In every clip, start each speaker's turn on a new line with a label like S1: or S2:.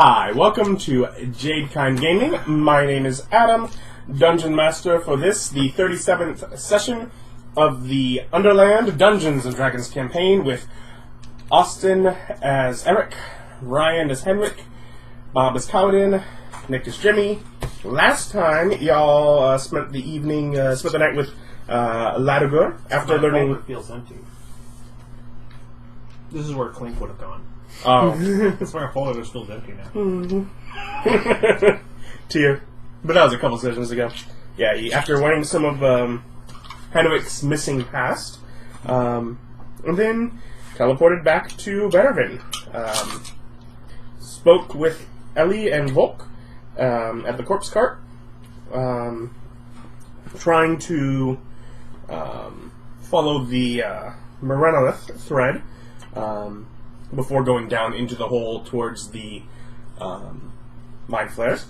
S1: Hi, welcome to Jadekind Gaming. My name is Adam, Dungeon Master for this, the 37th session of the Underland Dungeons and Dragons campaign with Austin as Erich, Ryan as Henwick, Bob as Kalidan, Nick as Jimmy. Last time, y'all spent the night with Ladugur after learning...
S2: It feels empty. This is where Clink would have gone.
S1: Oh.
S2: That's why our folder is still empty now.
S1: Mm-hmm. Tear. But that was a couple sessions ago. Yeah, after learning some of Henwick's missing past, and then teleported back to Bervin. Spoke with Eili and Vulk at the corpse cart, trying to follow the Morenolith thread, before going down into the hole towards the mind flares.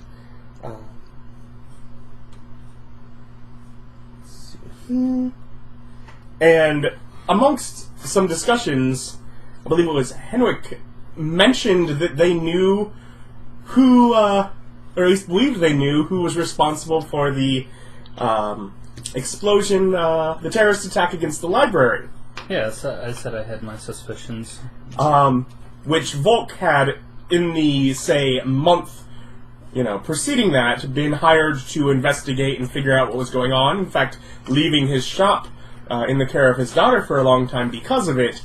S1: And amongst some discussions, I believe it was Henwick mentioned that they knew who, or at least believed they knew who was responsible for the explosion, the terrorist attack against the library.
S3: Yes, I said I had my suspicions.
S1: Which Vulk had in the, say, month, preceding that, been hired to investigate and figure out what was going on. In fact, leaving his shop in the care of his daughter for a long time because of it,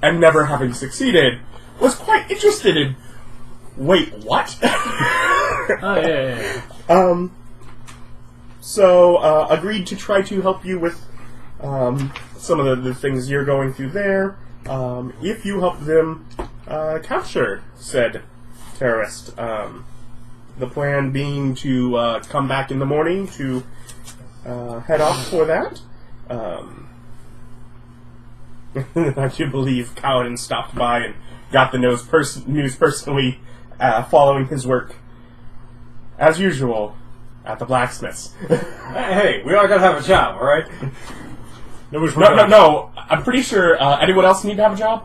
S1: and never having succeeded, was quite interested in, wait, what?
S3: Oh, yeah.
S1: So, agreed to try to help you with some of the things you're going through there, if you help them capture said terrorist. The plan being to come back in the morning to head off for that. I do believe Kalidan stopped by and got the news personally, following his work, as usual, at the blacksmith's.
S2: Hey, we all gotta have a job, alright?
S1: No. I'm pretty sure. Anyone else need to have a job?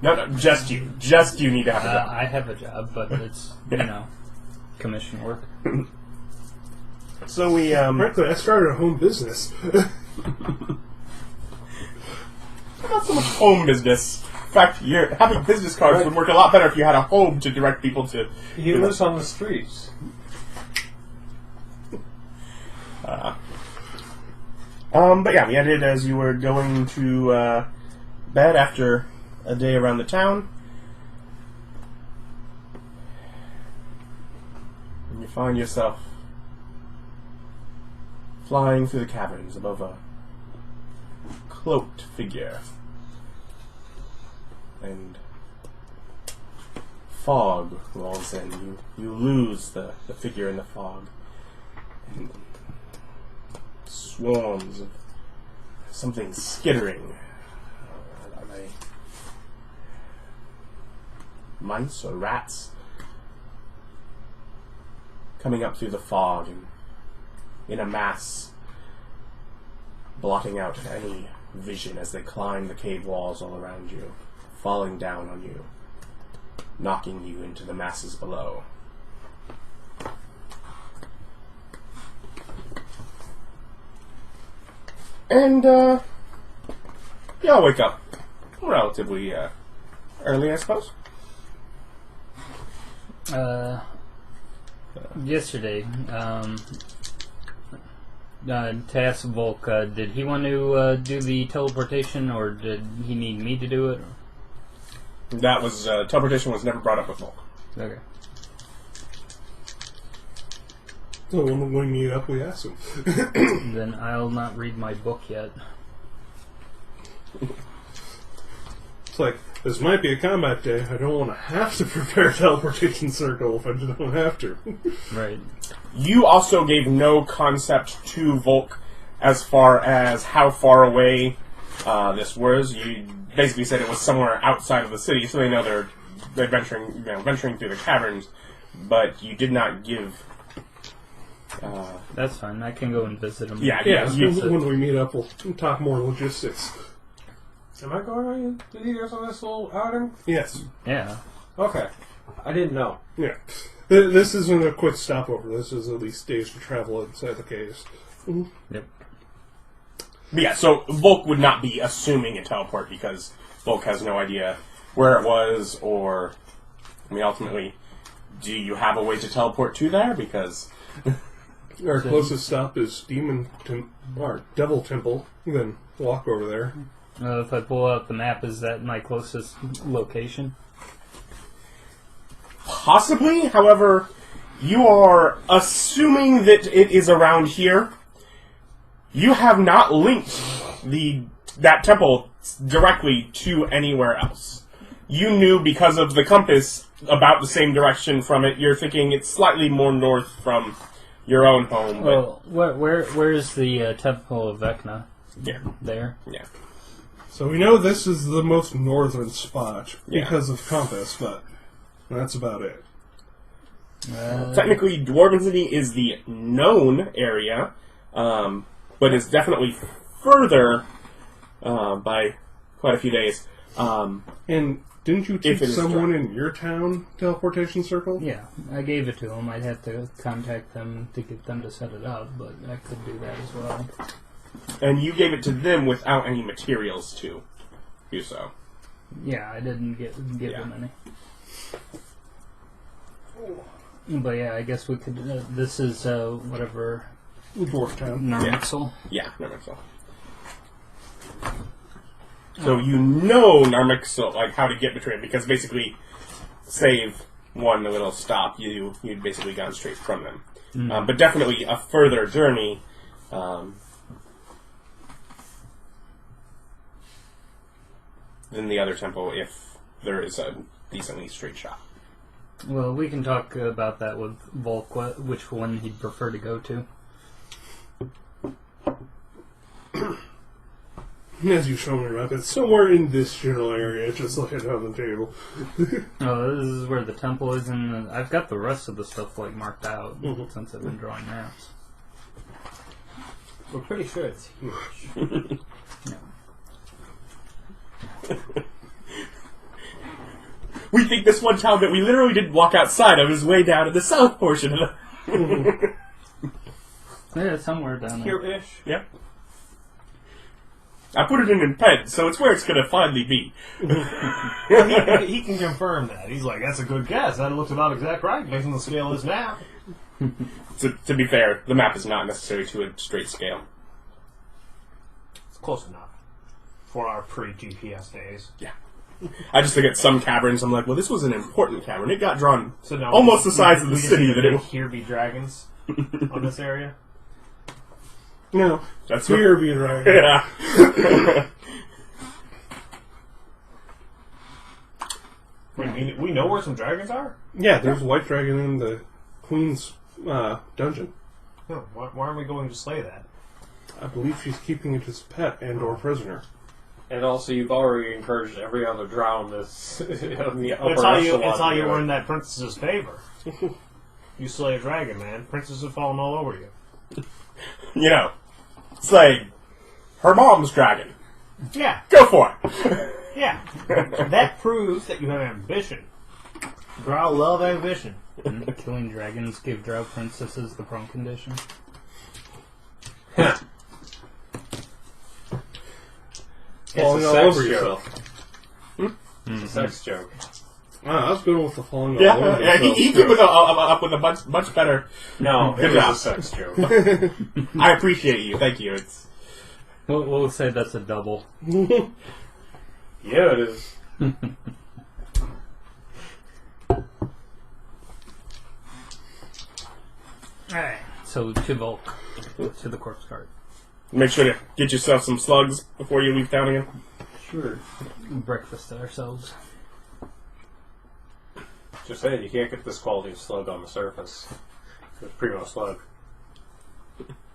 S1: No, just you. Just you need to have a job.
S3: I have a job, but it's, commission work.
S1: So we,
S4: Frankly, I started a home business.
S1: Not so much home business. In fact, having business cards would work a lot better if you had a home to direct people to.
S2: He lives on the streets.
S1: But yeah, we ended as you were going to bed after a day around the town. And you find yourself flying through the caverns above a cloaked figure. And fog rolls in. You lose the figure in the fog. And swarms of something skittering. Are they mice or rats? Coming up through the fog and in a mass, blotting out any vision as they climb the cave walls all around you, falling down on you, knocking you into the masses below. And, y'all wake up relatively, early, I suppose.
S3: Yesterday, to ask Vulk, did he want to do the teleportation, or did he need me to do it?
S1: That was, teleportation was never brought up with Vulk.
S3: Okay.
S4: So when we meet up, we ask him.
S3: Then I'll not read my book yet.
S4: It's like, this might be a combat day. I don't want to have to prepare a teleportation circle if I don't have to.
S3: Right.
S1: You also gave no concept to Vulk as far as how far away this was. You basically said it was somewhere outside of the city, so they know they're venturing through the caverns, but you did not give...
S3: That's fine. I can go and visit him.
S4: Yeah, when we meet up, we'll talk more logistics.
S2: Am I going with you guys on this little outing?
S4: Yes.
S3: Yeah.
S2: Okay. I didn't know.
S4: Yeah. This isn't a quick stopover. This is at least days to travel inside the caves.
S3: Yep.
S1: Yeah, so Vulk would not be assuming a teleport because Vulk has no idea where it was, or... I mean, ultimately, do you have a way to teleport to there? Because...
S4: Our closest stop is Devil Temple. Then walk over there.
S3: If I pull out the map, is that my closest location?
S1: Possibly, however, you are assuming that it is around here. You have not linked that temple directly to anywhere else. You knew because of the compass about the same direction from it. You're thinking it's slightly more north from your own home.
S3: Well, where is the Temple of Vecna?
S1: Yeah.
S3: There?
S1: Yeah.
S4: So we know this is the most northern spot because of compass, but that's about it.
S1: Technically, Dwarven City is the known area, but it's definitely further by quite a few days.
S4: And didn't you teach someone in your town teleportation circle?
S3: Yeah, I gave it to them. I'd have to contact them to get them to set it up, but I could do that as well.
S1: And you gave it to them without any materials to do so.
S3: Yeah, I didn't give them any. But yeah, I guess we could... this is whatever...
S4: Dwarf town.
S3: Narmixel.
S1: Yeah, Narmixel. So you know Narmixel, like how to get between, because basically, save one little stop, you'd basically gone straight from them. But definitely a further journey. Than the other temple, if there is a decently straight shot.
S3: Well, we can talk about that with Vulk, which one he'd prefer to go to.
S4: As you show me around, it's somewhere in this general area, just like it on the table.
S3: Oh, this is where the temple is, and I've got the rest of the stuff marked out since I've been drawing maps.
S2: We're pretty sure it's huge.
S1: We think this one town that we literally didn't walk outside of is way down in the south portion of the...
S3: Yeah, somewhere down there.
S2: Here-ish.
S1: Yeah. I put it in pen, so it's where it's going to finally be.
S2: He can confirm that. He's like, that's a good guess. That looks about exact right based on the scale of this map.
S1: To be fair, the map is not necessarily to a straight scale.
S2: It's close enough for our pre-GPS days.
S1: Yeah. I just think at some caverns, I'm like, well, this was an important cavern. It got drawn
S2: So now
S1: almost the size of the city that it...
S2: Here be dragons on this area.
S4: No,
S1: That's
S4: here being right.
S1: Yeah.
S2: We know where some dragons are?
S4: Yeah, there's a white dragon in the queen's dungeon.
S2: No, why aren't we going to slay that?
S4: I believe she's keeping it as a pet and/or prisoner.
S5: And also, you've already encouraged every other drow in this in the upper
S2: It's how you
S5: echelon.
S2: earn that princess's favor. You slay a dragon, man. Princesses have fallen all over you.
S1: You know, it's like her mom's dragon.
S2: Yeah,
S1: Go for it.
S2: yeah. That proves that you have ambition. Drow love ambition.
S3: Killing dragons give drow princesses the prone condition.
S4: Falling
S5: It's a
S4: all
S5: sex
S4: over
S5: joke.
S4: yourself.
S5: It's a sex joke.
S4: I was good with the falling all
S1: Yeah,
S4: over
S1: yeah,
S4: yourself.
S1: he came up with a much better...
S5: No,
S1: Good
S5: it
S1: job.
S5: was a sex joke.
S1: I appreciate you. Thank you. It's...
S3: We'll say that's a double.
S5: Yeah, it is.
S3: Alright, so to Vulk. To the corpse cart.
S1: Make sure to get yourself some slugs before you leave town again.
S3: Sure. Breakfast ourselves.
S5: Just saying, you can't get this quality of slug on the surface. It's primo slug,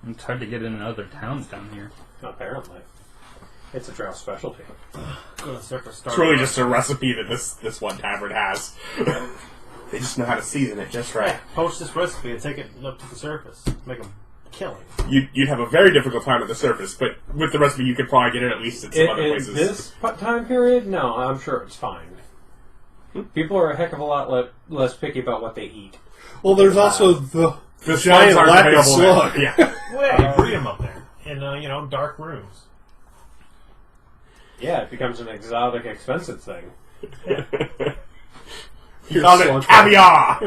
S3: It's hard to get in other towns down here.
S5: apparently. It's a drow specialty.
S2: Go to surface
S1: It's really just a recipe that this one tavern has. They just know how to season it just right.
S2: Post this recipe and take it up to the surface. Make them killing.
S1: You'd have a very difficult time at the surface, but with the recipe you could probably get it at least at some other
S5: In
S1: places.
S5: this time period, no, I'm sure it's fine. People are a heck of a lot less picky about what they eat.
S4: Well, there's also the
S1: slugs
S4: giant
S1: aren't
S4: lack of
S1: available there.
S4: slug.
S1: Yeah.
S2: Well, you breed them up there in dark rooms.
S5: Yeah, it becomes an exotic, expensive thing.
S1: You call it caviar!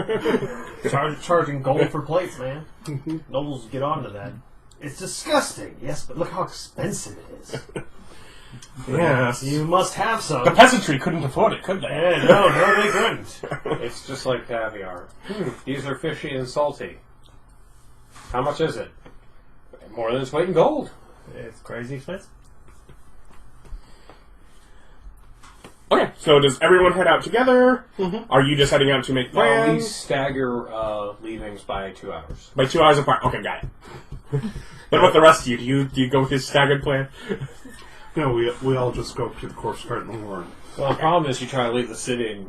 S2: Charging gold for plates, man. Nobles get onto that. It's disgusting, yes, but look how expensive it is.
S1: Yes.
S2: You must have some.
S1: The peasantry couldn't afford it, could they?
S2: Yeah, no, they couldn't.
S5: It's just like caviar. These are fishy and salty. How much is it? More than its weight in gold.
S2: It's crazy expensive.
S1: Okay, so does everyone head out together? Are you just heading out to make
S5: No, we
S1: plans?
S5: stagger leavings by 2 hours.
S1: By 2 hours apart. Okay, got it. What about the rest of you? Do you go with this staggered plan?
S4: No, we all just go up to the corpse cart and warn.
S5: Well, the problem is you try to leave the city and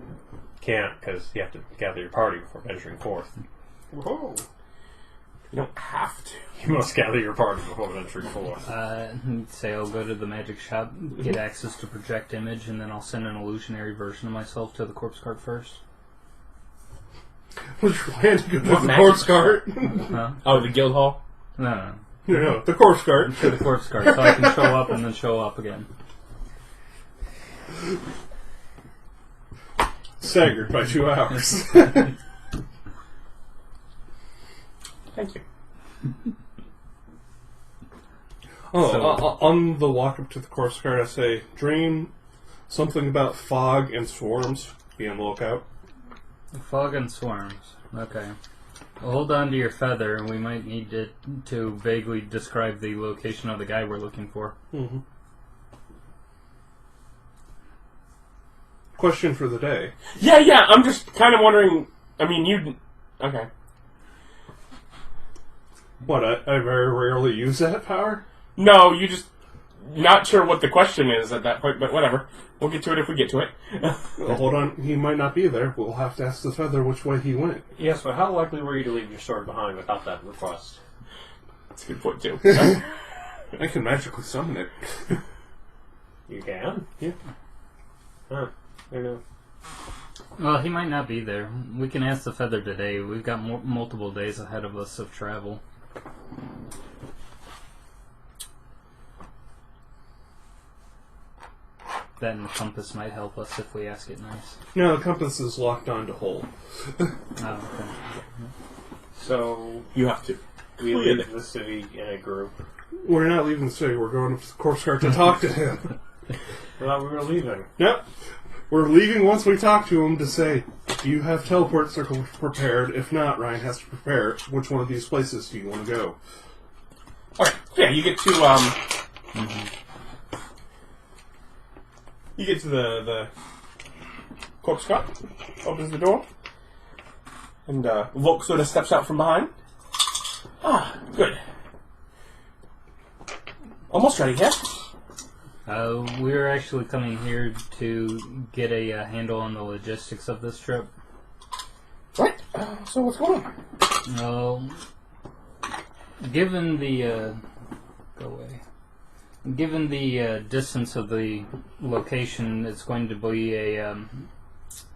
S5: can't because you have to gather your party before venturing forth.
S2: Whoa.
S1: You don't have to.
S5: You must gather your party before venturing forth.
S3: Say I'll go to the magic shop, get access to project image, and then I'll send an illusionary version of myself to the corpse cart first.
S4: Was your plan to go to the
S1: magic
S4: corpse cart?
S3: Huh?
S1: Oh, the guild hall?
S3: No.
S4: No, the corpse cart.
S3: To the corpse cart, so I can show up and then show up again.
S4: Staggered by 2 hours.
S1: Thank you.
S4: On the walk up to the corpse cart, I say, Dream, something about fog and swarms. Be on the lookout.
S3: Fog and swarms. Okay. Well, hold on to your feather, and we might need to vaguely describe the location of the guy we're looking for.
S4: Mm-hmm. Question for the day.
S1: Yeah, I'm just kind of wondering... I mean, you... Okay.
S4: What, I very rarely use that power?
S1: No, you just... Not sure what the question is at that point, but whatever. We'll get to it if we get to it.
S4: Well, hold on, he might not be there. We'll have to ask the feather which way he went.
S5: Yes, but how likely were you to leave your sword behind without that request?
S1: That's a good point, too.
S4: I can magically summon it.
S5: You can?
S4: Yeah.
S5: Huh. I know.
S3: Well, he might not be there. We can ask the feather today. We've got multiple days ahead of us of travel. That and the compass might help us if we ask it nice.
S4: No, the compass is locked onto hole.
S3: Oh, okay.
S5: So,
S1: You have to.
S5: we leave the city in a group.
S4: We're not leaving the city. We're going to the corpse cart to talk to him.
S5: I thought we were leaving.
S4: Yep. We're leaving once we talk to him to say, do you have teleport circles prepared? If not, Ryan has to prepare. Which one of these places do you want to go?
S1: Okay, yeah, you get to, You get to the corpse cart, opens the door, and Vulk sort of steps out from behind. Ah, good. Almost ready, yeah?
S3: We're actually coming here to get a handle on the logistics of this trip.
S1: Right, so what's going on?
S3: Well, given the Given the distance of the location, it's going to be a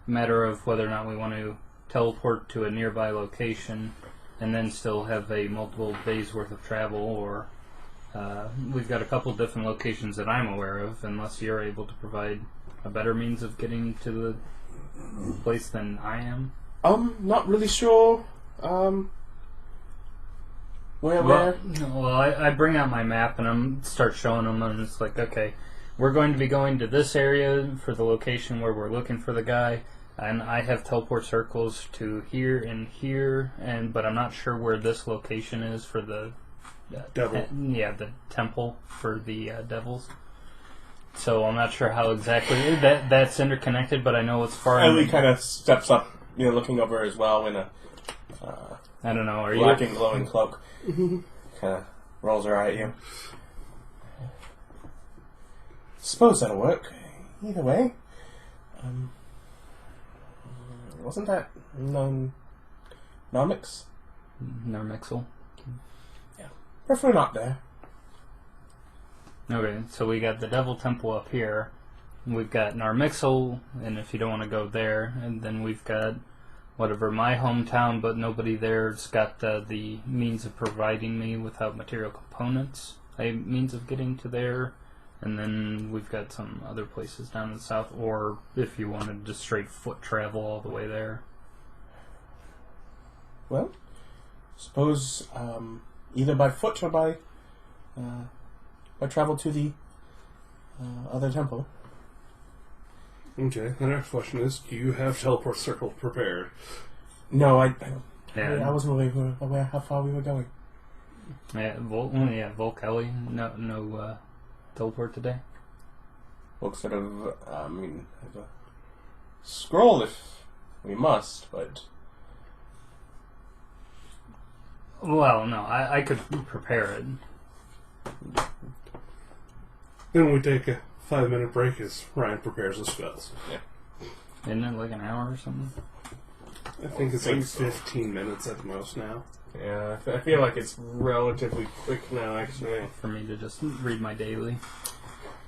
S3: matter of whether or not we want to teleport to a nearby location and then still have a multiple days worth of travel, or we've got a couple different locations that I'm aware of, unless you're able to provide a better means of getting to the place than I am.
S1: Not really sure. Where?
S3: Well, I bring out my map and I start showing them, and it's like, okay, we're going to be going to this area for the location where we're looking for the guy, and I have teleport circles to here and here, but I'm not sure where this location is for the
S4: Devil.
S3: the temple for the devils. So I'm not sure how exactly that's interconnected, but I know it's far.
S1: Eili kind of steps up, looking over as well in a
S3: I don't know. Are
S1: black
S3: you?
S1: and glowing cloak. Kind of rolls her eye at you. Suppose that'll work. Either way. Wasn't that Nomics?
S3: Narmixel.
S1: Yeah. Prefer not there.
S3: Okay, so we got the Devil Temple up here. we've got Narmixel, and if you don't want to go there, and then we've got whatever, my hometown, but nobody there's got the means of providing me without material components, a means of getting to there. And then we've got some other places down in the south, or if you wanted to straight foot travel all the way there.
S1: Well, suppose either by foot or by travel to the other temple.
S4: Okay, the next question is, do you have teleport circle prepared?
S1: No, I
S3: Yeah.
S1: wasn't really aware how far we were going.
S3: Yeah, Vulk, Eili, no teleport today.
S1: We'll sort of, have a scroll if we must, but...
S3: Well, no, I could prepare it.
S4: Then we take a 5-minute break as Ryan prepares his spells.
S1: Yeah.
S3: Isn't it like an hour or something?
S4: I think it's like 15 minutes at the most now.
S1: Yeah, I feel like it's relatively quick now, actually.
S3: For me to just read my daily.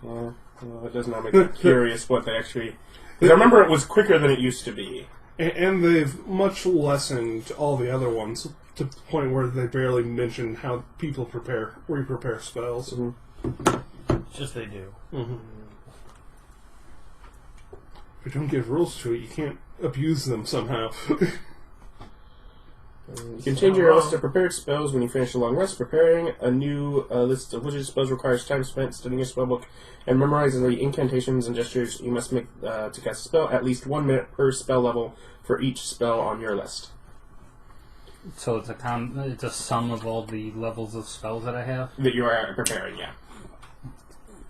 S1: Yeah, well, it does not make me curious what they actually... Because I remember it was quicker than it used to be.
S4: And they've much lessened all the other ones to the point where they barely mention how people re-prepare spells.
S1: Mm-hmm.
S2: Just they do.
S4: Mm-hmm. If you don't give rules to it, you can't abuse them somehow.
S1: You can change your list to prepared spells when you finish a long rest. Preparing a new list of wizard spells requires time spent studying your spellbook and memorizing the incantations and gestures you must make to cast a spell. At least 1 minute per spell level for each spell on your list.
S3: So it's a sum of all the levels of spells that I have?
S1: That you are preparing, yeah.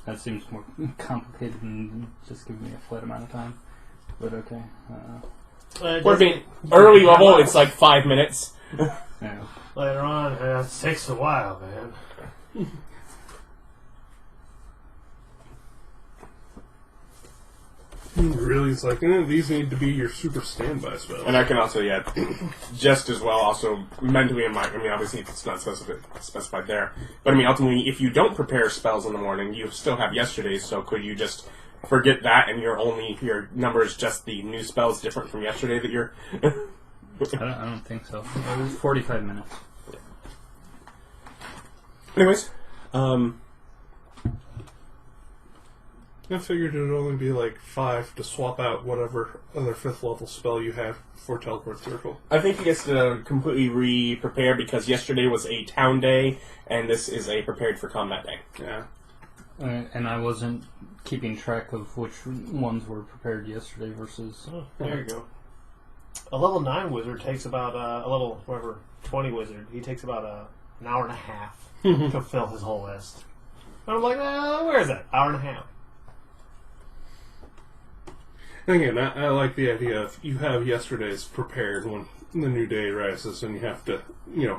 S3: That seems more complicated than just giving me a flat amount of time. But okay.
S1: Or being early level, it's like 5 minutes.
S3: Yeah.
S2: Later on, it takes a while, man.
S4: Really, it's like, these need to be your super standby spells.
S1: And I can also, just as well also mentally in mind, obviously it's not specified there, but ultimately, if you don't prepare spells in the morning, you still have yesterday's, so could you just forget that and your number is just the new spells different from yesterday that you're...
S3: I don't think so. It was 45 minutes.
S1: Anyways,
S4: I figured it would only be like 5 to swap out whatever other 5th level spell you have for Teleport Circle.
S1: I think he gets to completely re-prepare because yesterday was a town day and this is a prepared for combat day.
S4: Yeah.
S3: And I wasn't keeping track of which ones were prepared yesterday versus...
S2: Oh, there you go. A level 9 wizard takes about, a level, 20 wizard, he takes about an hour and a half to fill his whole list. And I'm like, where is that? Hour and a half.
S4: And again, I like the idea of you have yesterday's prepared when the new day rises and you have to,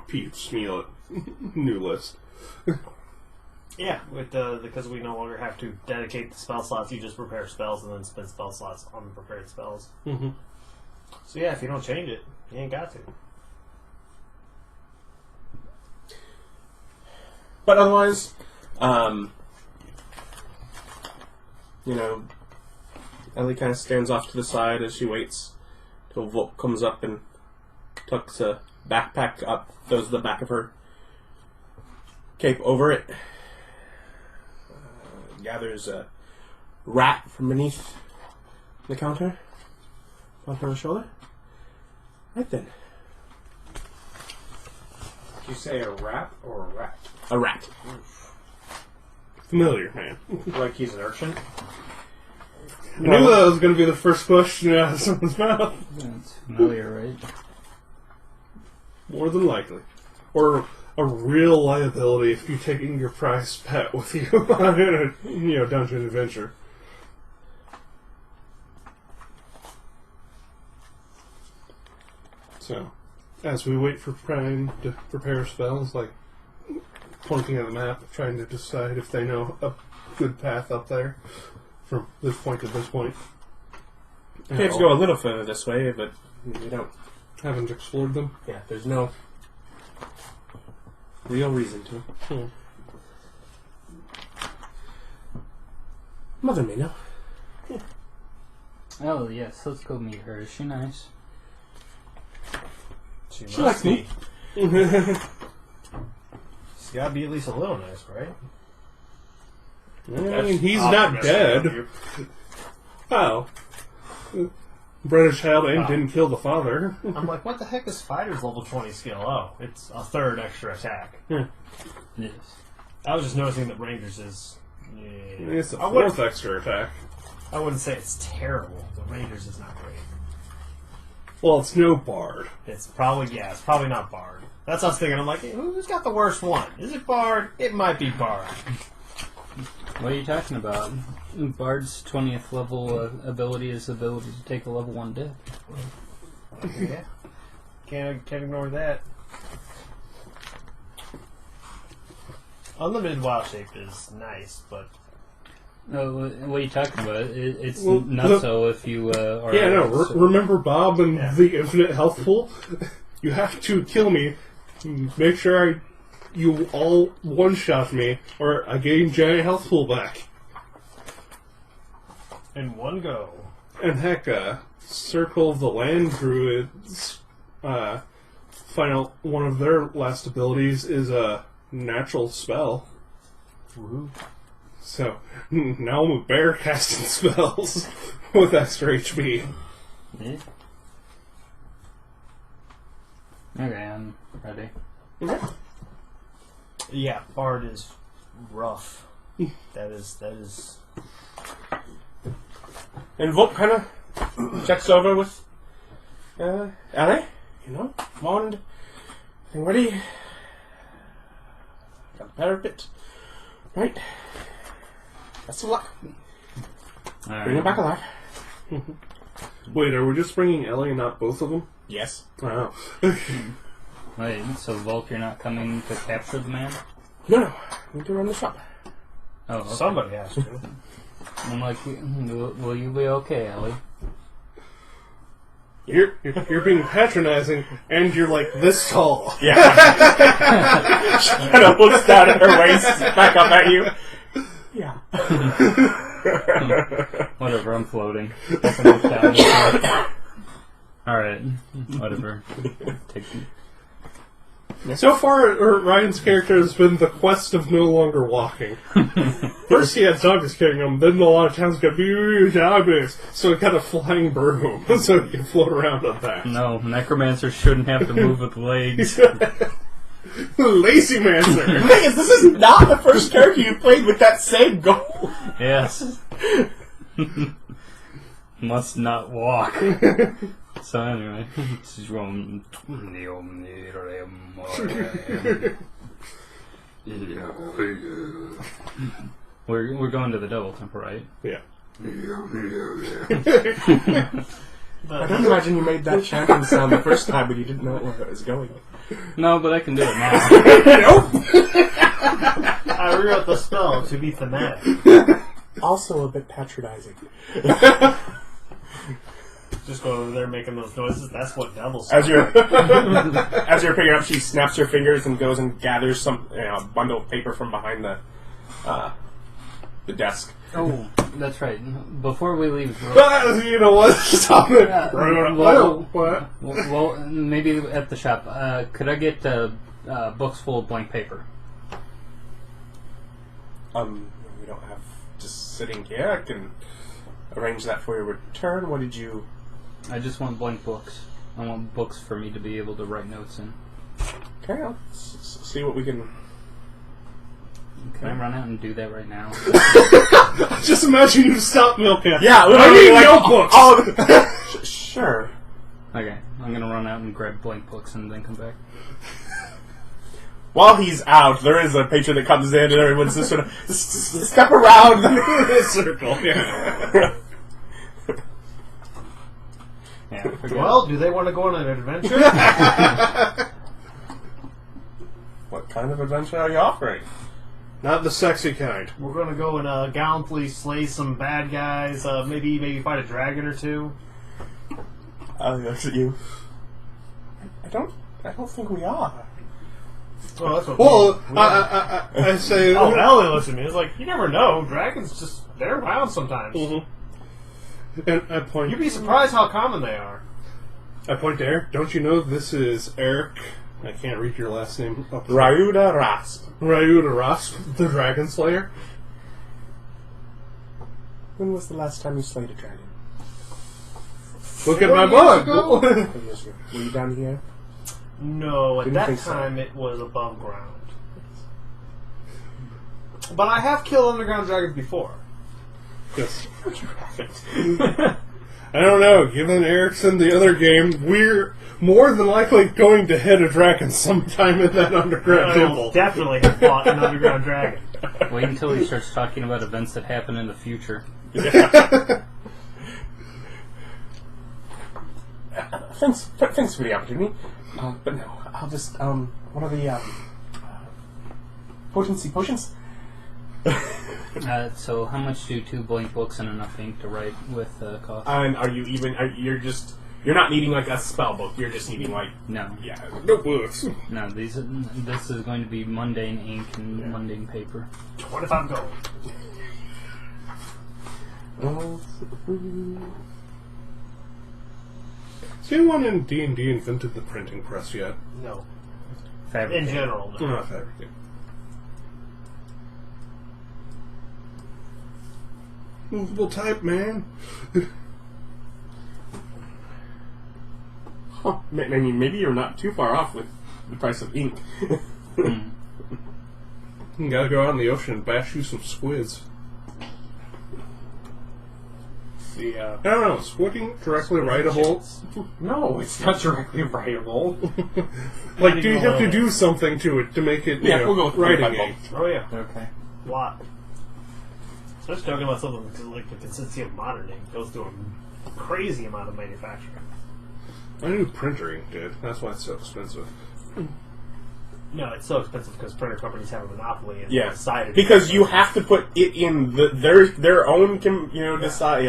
S4: piecemeal it. New list.
S2: Yeah, because we no longer have to dedicate the spell slots, you just prepare spells and then spend spell slots on the prepared spells.
S4: Mm-hmm.
S2: So yeah, if you don't change it, you ain't got to.
S1: But otherwise, Eili kind of stands off to the side as she waits till Vulk comes up and tucks a backpack up, throws the back of her cape over it, gathers a rat from beneath the counter on her shoulder. Right then.
S5: Did you say a rat or a rat?
S1: A rat.
S4: Familiar, man.
S5: Like he's an urchin?
S4: I knew that was going to be the first question out of someone's mouth.
S3: It's familiar, right?
S4: More than likely. Or a real liability if you're taking your prized pet with you on a dungeon adventure. So, as we wait for Prime to prepare spells, like pointing at the map, trying to decide if they know a good path up there from this point to this point.
S1: Caves go a little further this way, but we don't.
S4: Haven't explored them.
S1: Yeah, there's no real reason to.
S4: Hmm.
S1: Mother may know.
S3: Oh, yes, let's go meet her. Is she nice?
S2: She
S1: She likes me.
S2: She's gotta be at least a little nice, right?
S4: I mean, he's
S2: I'll
S4: not
S2: mess
S4: dead.
S2: with you.
S4: Oh. Bred a child and didn't kill the father.
S2: I'm like, what the heck is fighter's level 20 skill? Oh, it's a third extra attack.
S3: Yes.
S2: I was just noticing that Rangers is... Yeah.
S4: It's a
S2: I wouldn't-
S4: fourth extra attack.
S2: I wouldn't say it's terrible, but Rangers is not great.
S4: Well, it's no bard.
S2: It's probably not Bard. That's what I was thinking. I'm like, who's got the worst one? Is it Bard? It might be Bard.
S3: What are you talking about? Bard's 20th level ability is the ability to take a level 1 death.
S2: Yeah. Can't ignore that. Unlimited wild shape is nice, but
S3: No, what are you talking about? It's
S4: Well,
S3: not so if you are...
S4: Yeah, no. Remember Bob and
S2: Yeah.
S4: the infinite health pool? You have to kill me. Make sure you all one-shot me, or I gain giant health pool back.
S2: in one go.
S4: And heck, Circle of the Land Druids, one of their last abilities is a natural spell.
S2: Woo.
S4: So, now I'm a bear casting spells with extra HP.
S3: Yeah. Okay, I'm ready.
S2: Yeah, Bard is rough. That is.
S1: And Vulk kind of checks over with Eili. Wand. Thing ready. Got the parapet. Right. Best of luck.
S3: All
S1: Bring it back alive.
S4: Wait, are we just bringing Ellie and not both of them?
S1: Yes.
S4: Wow.
S3: Wait, so Vulk, you're not coming to capture the man?
S1: No. I need to run the shop.
S3: Oh, okay.
S2: Somebody has to.
S3: I'm like, will you be okay, Ellie?
S4: You're being patronizing, and you're like this tall.
S1: Yeah. She kind of looks down at her waist, back up at you. Yeah.
S3: Whatever, I'm floating. I can look down. Alright, whatever. Take me.
S4: So far, Ryan's character has been the quest of no longer walking. First he had zombies carrying him, then a lot of times got zombies, so he got a flying broom, so he can float around on that.
S3: No, necromancers shouldn't have to move with legs.
S4: Lazy Mancer!
S1: The thing is, this is not the first character you played with that same goal.
S3: Yes. Must not walk. So anyway, we're going to the Double Temple, right?
S4: Yeah.
S1: I don't imagine you made that chanting sound the first time, but you didn't know where it was going.
S3: No, but I can do it now.
S1: Nope.
S2: I rewrote the spell to be thematic.
S1: Also a bit patronizing.
S2: Just go over there making those noises. That's what devils
S1: As you're picking up, she snaps her fingers and goes and gathers some bundle of paper from behind the desk.
S3: Oh, that's right. Before we leave,
S4: You know what? Stop it!
S3: well, maybe at the shop. Could I get books full of blank paper?
S1: We don't have just sitting here. I can arrange that for your return. What did you...
S3: I just want blank books. I want books for me to be able to write notes in.
S1: Okay, I'll see what we can...
S3: Can I run out and do that right now?
S4: Just imagine you stop milking.
S1: Yeah,
S4: I need notebooks!
S1: Sure.
S3: Okay, I'm gonna run out and grab blank books and then come back.
S1: While he's out, there is a patron that comes in and everyone's just sort of step around the circle. Yeah.
S3: Yeah, forget
S2: Well, do they want to go on an adventure?
S1: What kind of adventure are you offering?
S4: Not the sexy kind.
S2: We're going to go and gallantly slay some bad guys. Maybe fight a dragon or two.
S1: I looks at you. I don't think we are.
S2: Well, that's what
S4: Well,
S2: we-
S4: I say...
S2: Oh, Ellie looks at me. It's like, you never know. Dragons they're around sometimes.
S4: Mhm. And I point.
S2: You'd be surprised how common they are.
S4: I point to Eric. Don't you know this is Erich? I can't read your last name.
S1: Rauda Raspe.
S4: Rauda Raspe, the Dragon Slayer.
S1: When was the last time you slayed a dragon?
S4: Look at my
S2: 4 years
S4: book.
S2: ago?
S1: Were you down here?
S2: No, at
S1: Didn't
S2: that
S1: think so.
S2: time it was above ground. But I have killed underground dragons before.
S4: Yes. I don't know. Given Eric's in the other game, we're more than likely going to hit a dragon sometime in that underground
S2: I will
S4: temple.
S2: definitely have fought an underground dragon.
S3: Wait until he starts talking about events that happen in the future.
S1: Thanks for the opportunity. But no, I'll just, one of the, potency potions?
S3: So how much do 2 blank books and enough ink to write with cost?
S1: And you're not needing like a spell book, you're just needing like,
S3: No.
S1: yeah, notebooks.
S3: No, this is going to be mundane ink and mundane paper.
S2: 25 gold.
S4: Has anyone in D&D invented the printing press yet?
S2: No.
S3: Fabric.
S2: In general, no.
S4: Not fabric. Movable type, man.
S1: Huh. I mean, maybe you're not too far off with the price of ink.
S4: You gotta go out in the ocean and bash you some squids.
S5: The,
S4: I don't know, squidding directly writable?
S5: no, it's not directly writable.
S4: Like, do you have to do something to it to make it,
S1: Yeah,
S4: you know,
S1: we'll go with
S4: writing
S1: 25
S4: ink?
S2: Oh, yeah.
S3: Okay.
S2: A lot. Especially talking about something like the consistency of modern ink goes through a crazy amount of manufacturing.
S4: I knew printer ink did. That's why it's so expensive.
S2: No, it's so expensive because printer companies have a monopoly and
S1: Yeah,
S2: decided
S1: because you have to put it in their own, decide,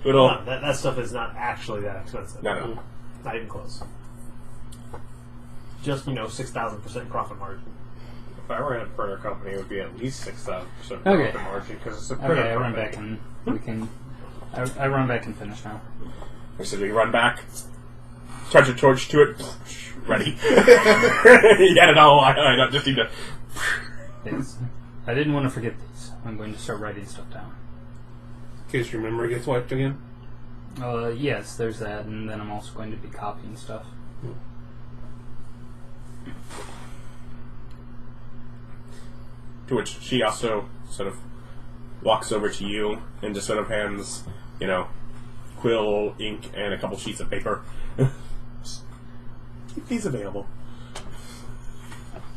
S1: it'll...
S2: No, that stuff is not actually that expensive.
S1: No.
S2: Not even close. Just, 6,000% profit margin.
S5: If I were in a printer company, it would be at least 6,000% profit
S3: Okay.
S5: margin because it's a printer
S3: Okay, I run
S5: company.
S3: back and we can... I run back and finish now.
S1: So we run back, charge a torch to it, ready. You got it all. I just need to...
S3: Thanks. I didn't want to forget these. I'm going to start writing stuff down.
S4: In case your memory gets wiped again.
S3: Yes, there's that, and then I'm also going to be copying stuff.
S1: To which she also sort of walks over to you and just sort of hands, quill, ink, and a couple sheets of paper. Keep these available.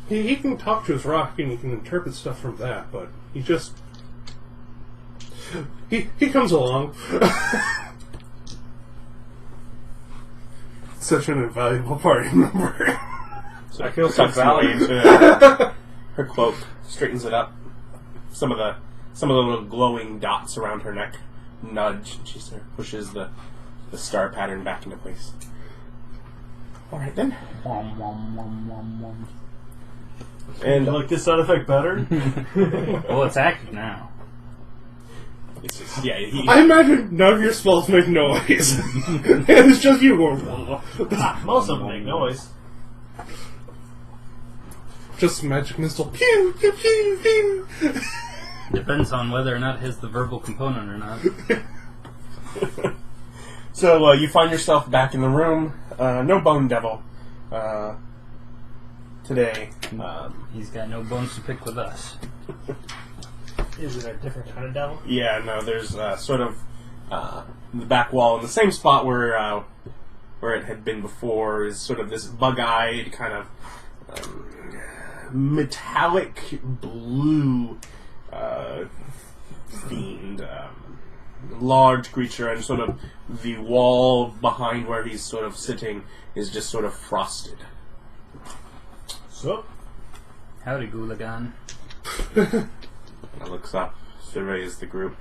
S4: He can talk to his rock and he can interpret stuff from that, but he just... He comes along. Such an invaluable party member.
S5: So I feel some value
S1: into
S5: to
S1: her cloak, straightens it up. Some of the little glowing dots around her neck nudge, and she sort of pushes the star pattern back into place. All right then.
S3: Wom, wom, wom, wom, wom.
S1: And
S2: You like this sound effect better?
S3: Well, it's active now.
S1: it's just, yeah,
S4: I imagine none of your spells make noise. It's just you going...
S2: Most of them make noise.
S4: Just magic missile. Pew, pew, pew, pew.
S3: Depends on whether or not it has the verbal component or not.
S1: So you find yourself back in the room. No Bone Devil today.
S3: He's got no bones to pick with us.
S2: Is it a different kind of devil?
S1: Yeah, no. There's sort of the back wall in the same spot where it had been before is sort of this bug-eyed kind of metallic blue fiend. Large creature, and sort of the wall behind where he's sort of sitting is just sort of frosted.
S2: So?
S3: Howdy, Goulagan.
S1: I looks up, surveys the group.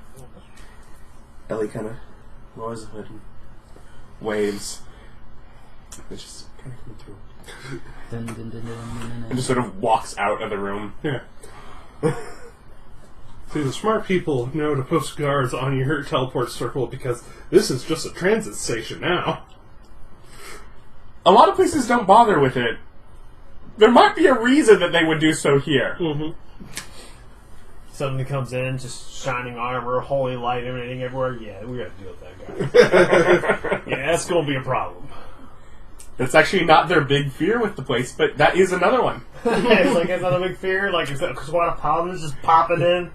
S1: Eili kind of lowers the hood and waves. It's just kind of coming through.
S3: Dun, dun, dun, dun, dun, dun.
S1: And just sort of walks out of the room.
S4: Yeah. See, the smart people know to post guards on your teleport circle because this is just a transit station now.
S1: A lot of places don't bother with it. There might be a reason that they would do so here.
S4: Mm-hmm.
S2: Somebody comes in, just shining armor, holy light emanating everywhere. Yeah, we gotta deal with that guy. Yeah, that's gonna be a problem.
S1: That's actually not their big fear with the place, but that is another one.
S2: It's like it's not a big fear. Like is that squad of paladins just popping in,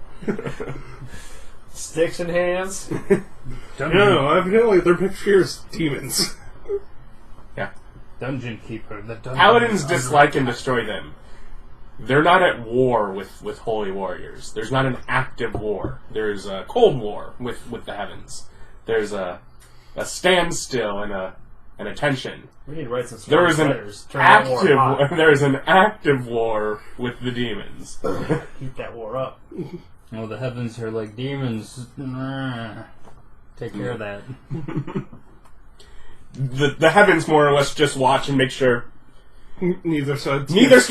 S2: sticks in hands.
S4: No, evidently their big fear is demons.
S1: Yeah.
S3: Dungeon Keeper. The dungeon
S1: Paladins dislike and destroy them. They're not at war with holy warriors. There's not an active war. There's a cold war with the heavens. There's a standstill and a tension.
S2: We need to write some
S1: There is
S2: letters.
S1: there is an active war with the demons.
S2: Keep that war up.
S3: Well, the heavens are like demons. Take care of that.
S1: The heavens more or less just watch and make sure
S4: Neither side.
S1: neither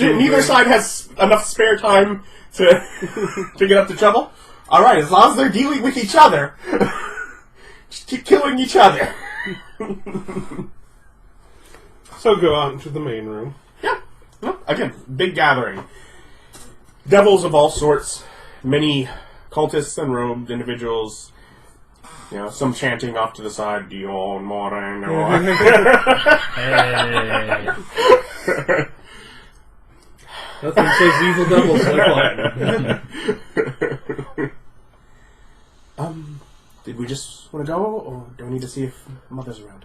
S1: side has enough spare time to to get up to trouble. All right, as long as they're dealing with each other, just keep killing each other.
S4: So go out into the main room.
S1: Yeah. Well, again, big gathering. Devils of all sorts, many cultists and robed individuals. You know, some chanting off to the side, Dion Morango.
S3: Hey.
S4: Nothing says evil devils like Latin.
S1: Did we just want to go, or do we need to see if Mother's around?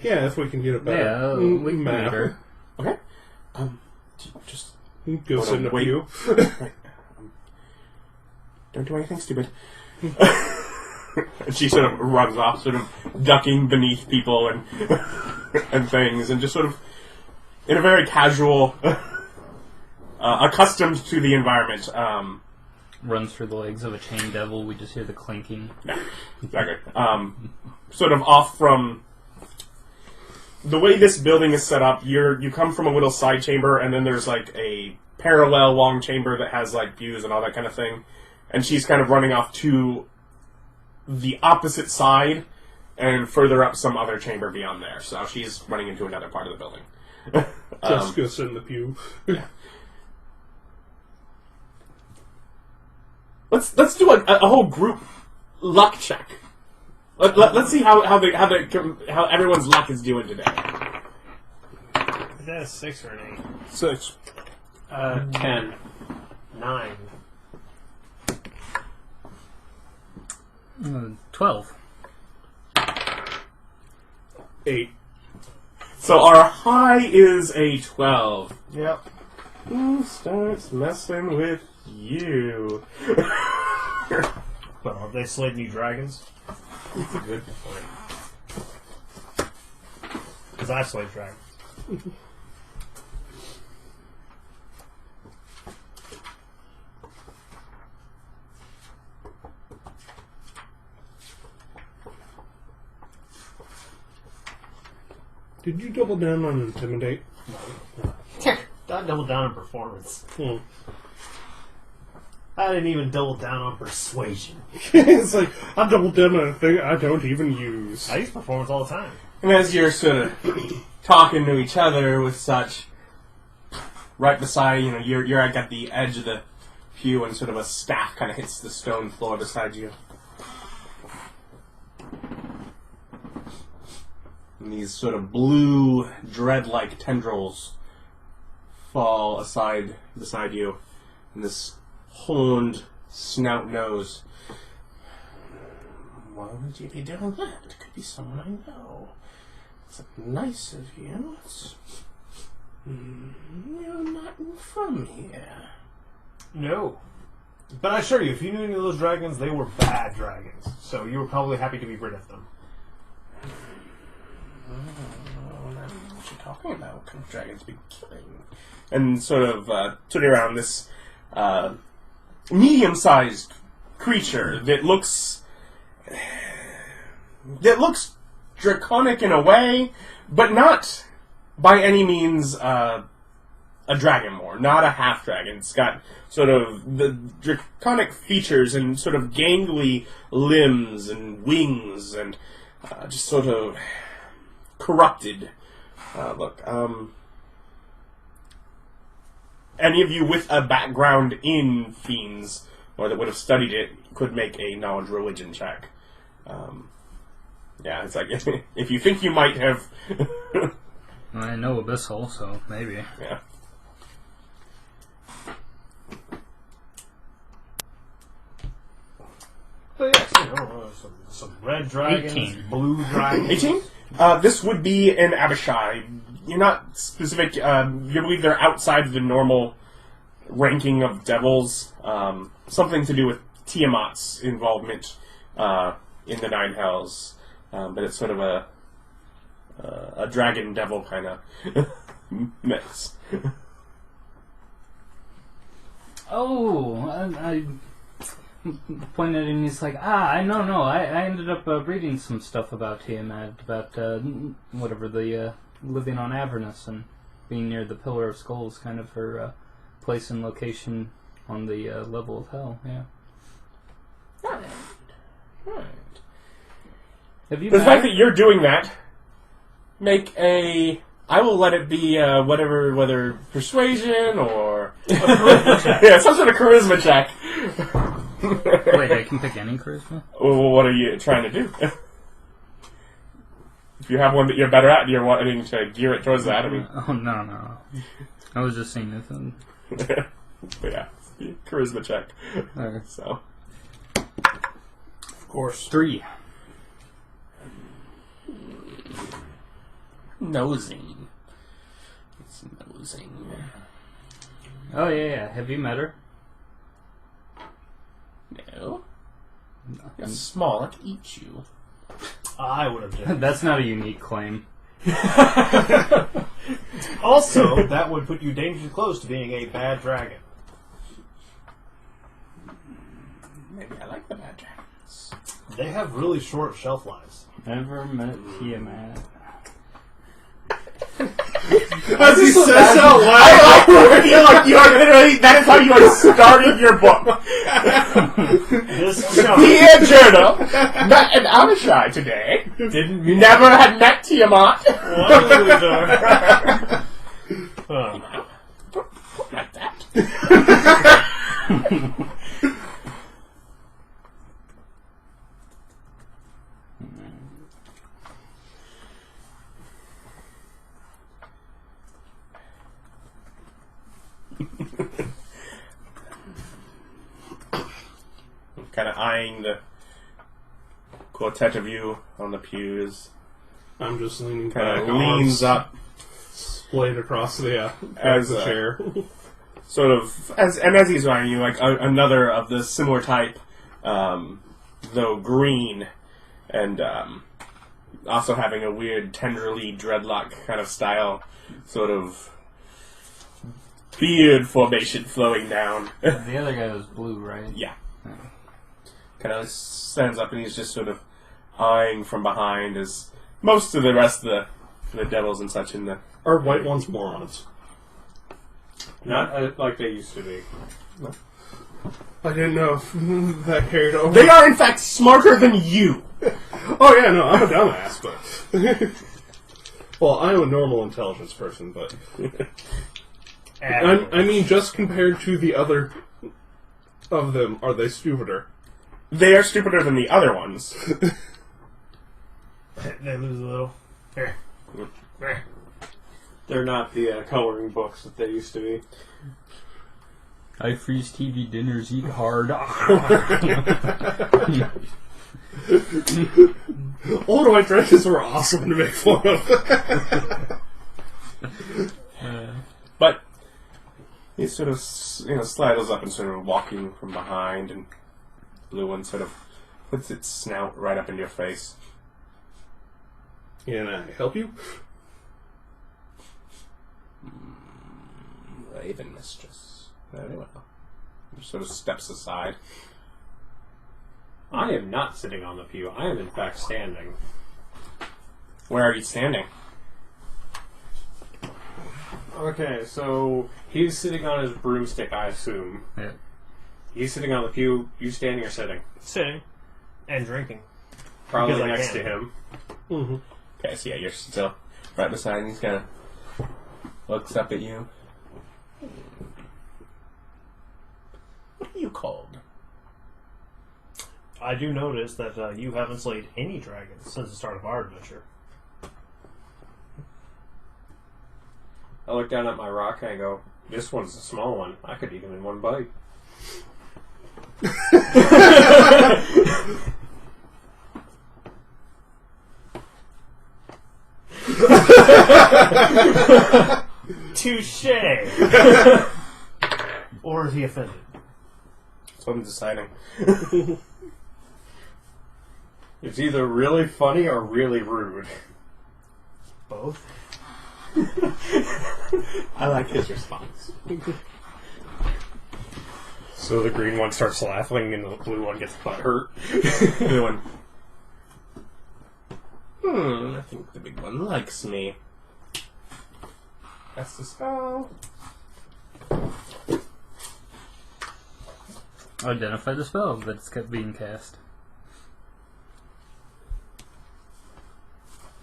S4: Yeah, if we can get it better.
S3: Yeah, we can meet her.
S1: Okay. Just
S4: Go sit in a
S1: wait.
S4: pew.
S1: Right. Don't do anything stupid. And she sort of runs off, sort of ducking beneath people and and things, and just sort of in a very casual, accustomed to the environment.
S3: Runs through the legs of a chain devil. We just hear the clinking.
S1: Yeah, exactly. Sort of off from the way this building is set up. You come from a little side chamber, and then there's like a parallel long chamber that has like views and all that kind of thing. And she's kind of running off to the opposite side and further up some other chamber beyond there. So she's running into another part of the building.
S4: Just go sit in the pew.
S1: Yeah. Let's do a whole group luck check. Let's see how everyone's luck is doing today.
S2: Is that a 6 or an
S4: 6.
S5: 10.
S2: 8? 9.
S3: 12.
S4: 8.
S1: So our high is a 12.
S2: Yep.
S1: Who starts messing with you?
S2: Well, have they slayed any dragons?
S1: Good.
S2: Because I slayed dragons.
S4: Did you double down on intimidate?
S2: I doubled down on performance. I didn't even double down on persuasion.
S4: It's like, I doubled down on a thing I don't even use.
S2: I use performance all the time.
S1: And as you're sort of talking to each other with such, right beside, you're at the edge of the pew, and sort of a staff kind of hits the stone floor beside you. And these sort of blue, dread-like tendrils fall beside you, and this horned snout nose. Why would you be doing that? It could be someone I know. It's nice of you. You're not from here.
S2: No. But I assure you, if you knew any of those dragons, they were bad dragons. So you were probably happy to be rid of them.
S1: I don't know what you're talking about. What kind of dragons be killing? And sort of turning around this medium-sized creature that looks draconic in a way, but not by any means a a dragonborn, not a half dragon. It's got sort of the draconic features and sort of gangly limbs and wings and just sort of corrupted look. Any of you with a background in fiends or that would have studied it could make a knowledge religion check. Yeah, it's like if you think you might have.
S3: I know Abyssal, so maybe.
S1: Yeah.
S2: But yes, some red dragons,
S3: 18.
S2: blue dragons.
S1: 18? This would be an Abishai. You're not specific. You believe they're outside of the normal ranking of devils. Something to do with Tiamat's involvement in the Nine Hells. But it's sort of a dragon devil kind of mix.
S3: Oh, I pointed and he's like, I ended up reading some stuff about Tiamat, about whatever the living on Avernus and being near the Pillar of Skulls, kind of her place and location on the level of hell. Yeah.
S1: Right.
S3: Have you
S1: The
S3: met
S1: fact
S3: her?
S1: that you're doing that, make a. I will let it be whether persuasion or yeah, some sort of charisma check.
S3: Wait, I can pick any charisma?
S1: Well, what are you trying to do? If you have one that you're better at, you're wanting to gear it towards that. I mean,
S3: Oh, no. I was just seeing if...
S1: but yeah, charisma check.
S3: Okay.
S1: So,
S2: Of course.
S3: 3.
S1: nosing. It's nosing.
S3: Oh, yeah. Have you met her?
S1: No. You're small. I can eat you.
S2: I would have done.
S3: That's not a unique claim.
S2: Also, that would put you dangerously close to being a bad dragon.
S1: Maybe I like the bad dragons.
S2: They have really short shelf lives.
S3: Never met Tiamat.
S4: As he says out loud,
S1: I feel like you are literally. That is how you are starting your book.
S2: This show
S1: Dear Journal, met an Abishai today.
S2: didn't mean
S1: Never had met Tiamat. Don't like that. Kind of eyeing the quartet of you on the pews.
S4: I'm just leaning
S1: Kind
S4: back,
S1: of leans
S4: arms
S1: up,
S4: splayed across the
S1: As,
S4: chair.
S1: sort of, as he's eyeing you, like another of the similar type, though green, and also having a weird tenderly dreadlock kind of style, sort of beard formation flowing down.
S3: The other guy was blue, right?
S1: Yeah. Kind of stands up and he's just sort of eyeing from behind as most of the rest of the devils and such in the...
S4: Are white ones morons?
S5: Not like they used to be.
S4: I didn't know if that carried over.
S1: They are in fact smarter than you!
S4: Oh yeah, no, I'm a dumbass, but... well, I'm a normal intelligence person, but... I mean, just compared to the other of them, are they stupider?
S1: They are stupider than the other ones.
S2: They lose a little. Here.
S5: They're not the coloring books that they used to be.
S3: I freeze TV dinners, eat hard.
S4: Old white dragons were awesome to make fun of.
S1: But he sort of, slidles up and sort of walking from behind, and blue one sort of puts its snout right up in your face.
S4: Can I help you?
S1: Raven mistress. Very well. He sort of steps aside.
S5: I am not sitting on the pew. I am in fact standing.
S1: Where are you standing?
S5: Okay, so he's sitting on his broomstick, I assume.
S3: Yeah.
S5: He's sitting on the pew. You standing or sitting?
S2: Sitting. And drinking.
S5: Probably
S2: Because I
S5: next
S2: can.
S5: to him.
S4: Mm-hmm.
S1: Okay, so yeah, you're still right beside him. He's kind of looks up at you. What are you called?
S2: I do notice that you haven't slayed any dragons since the start of our adventure.
S5: I look down at my rock and I go, this one's a small one. I could eat him in one bite.
S2: Touche! Or is he offended?
S1: That's what I'm deciding.
S5: It's either really funny or really rude.
S2: Both.
S1: I like his response.
S5: So the green one starts laughing and the blue one gets butt hurt.
S1: Blue one. I think the big one likes me. That's the spell.
S3: Identify the spell that's kept being cast.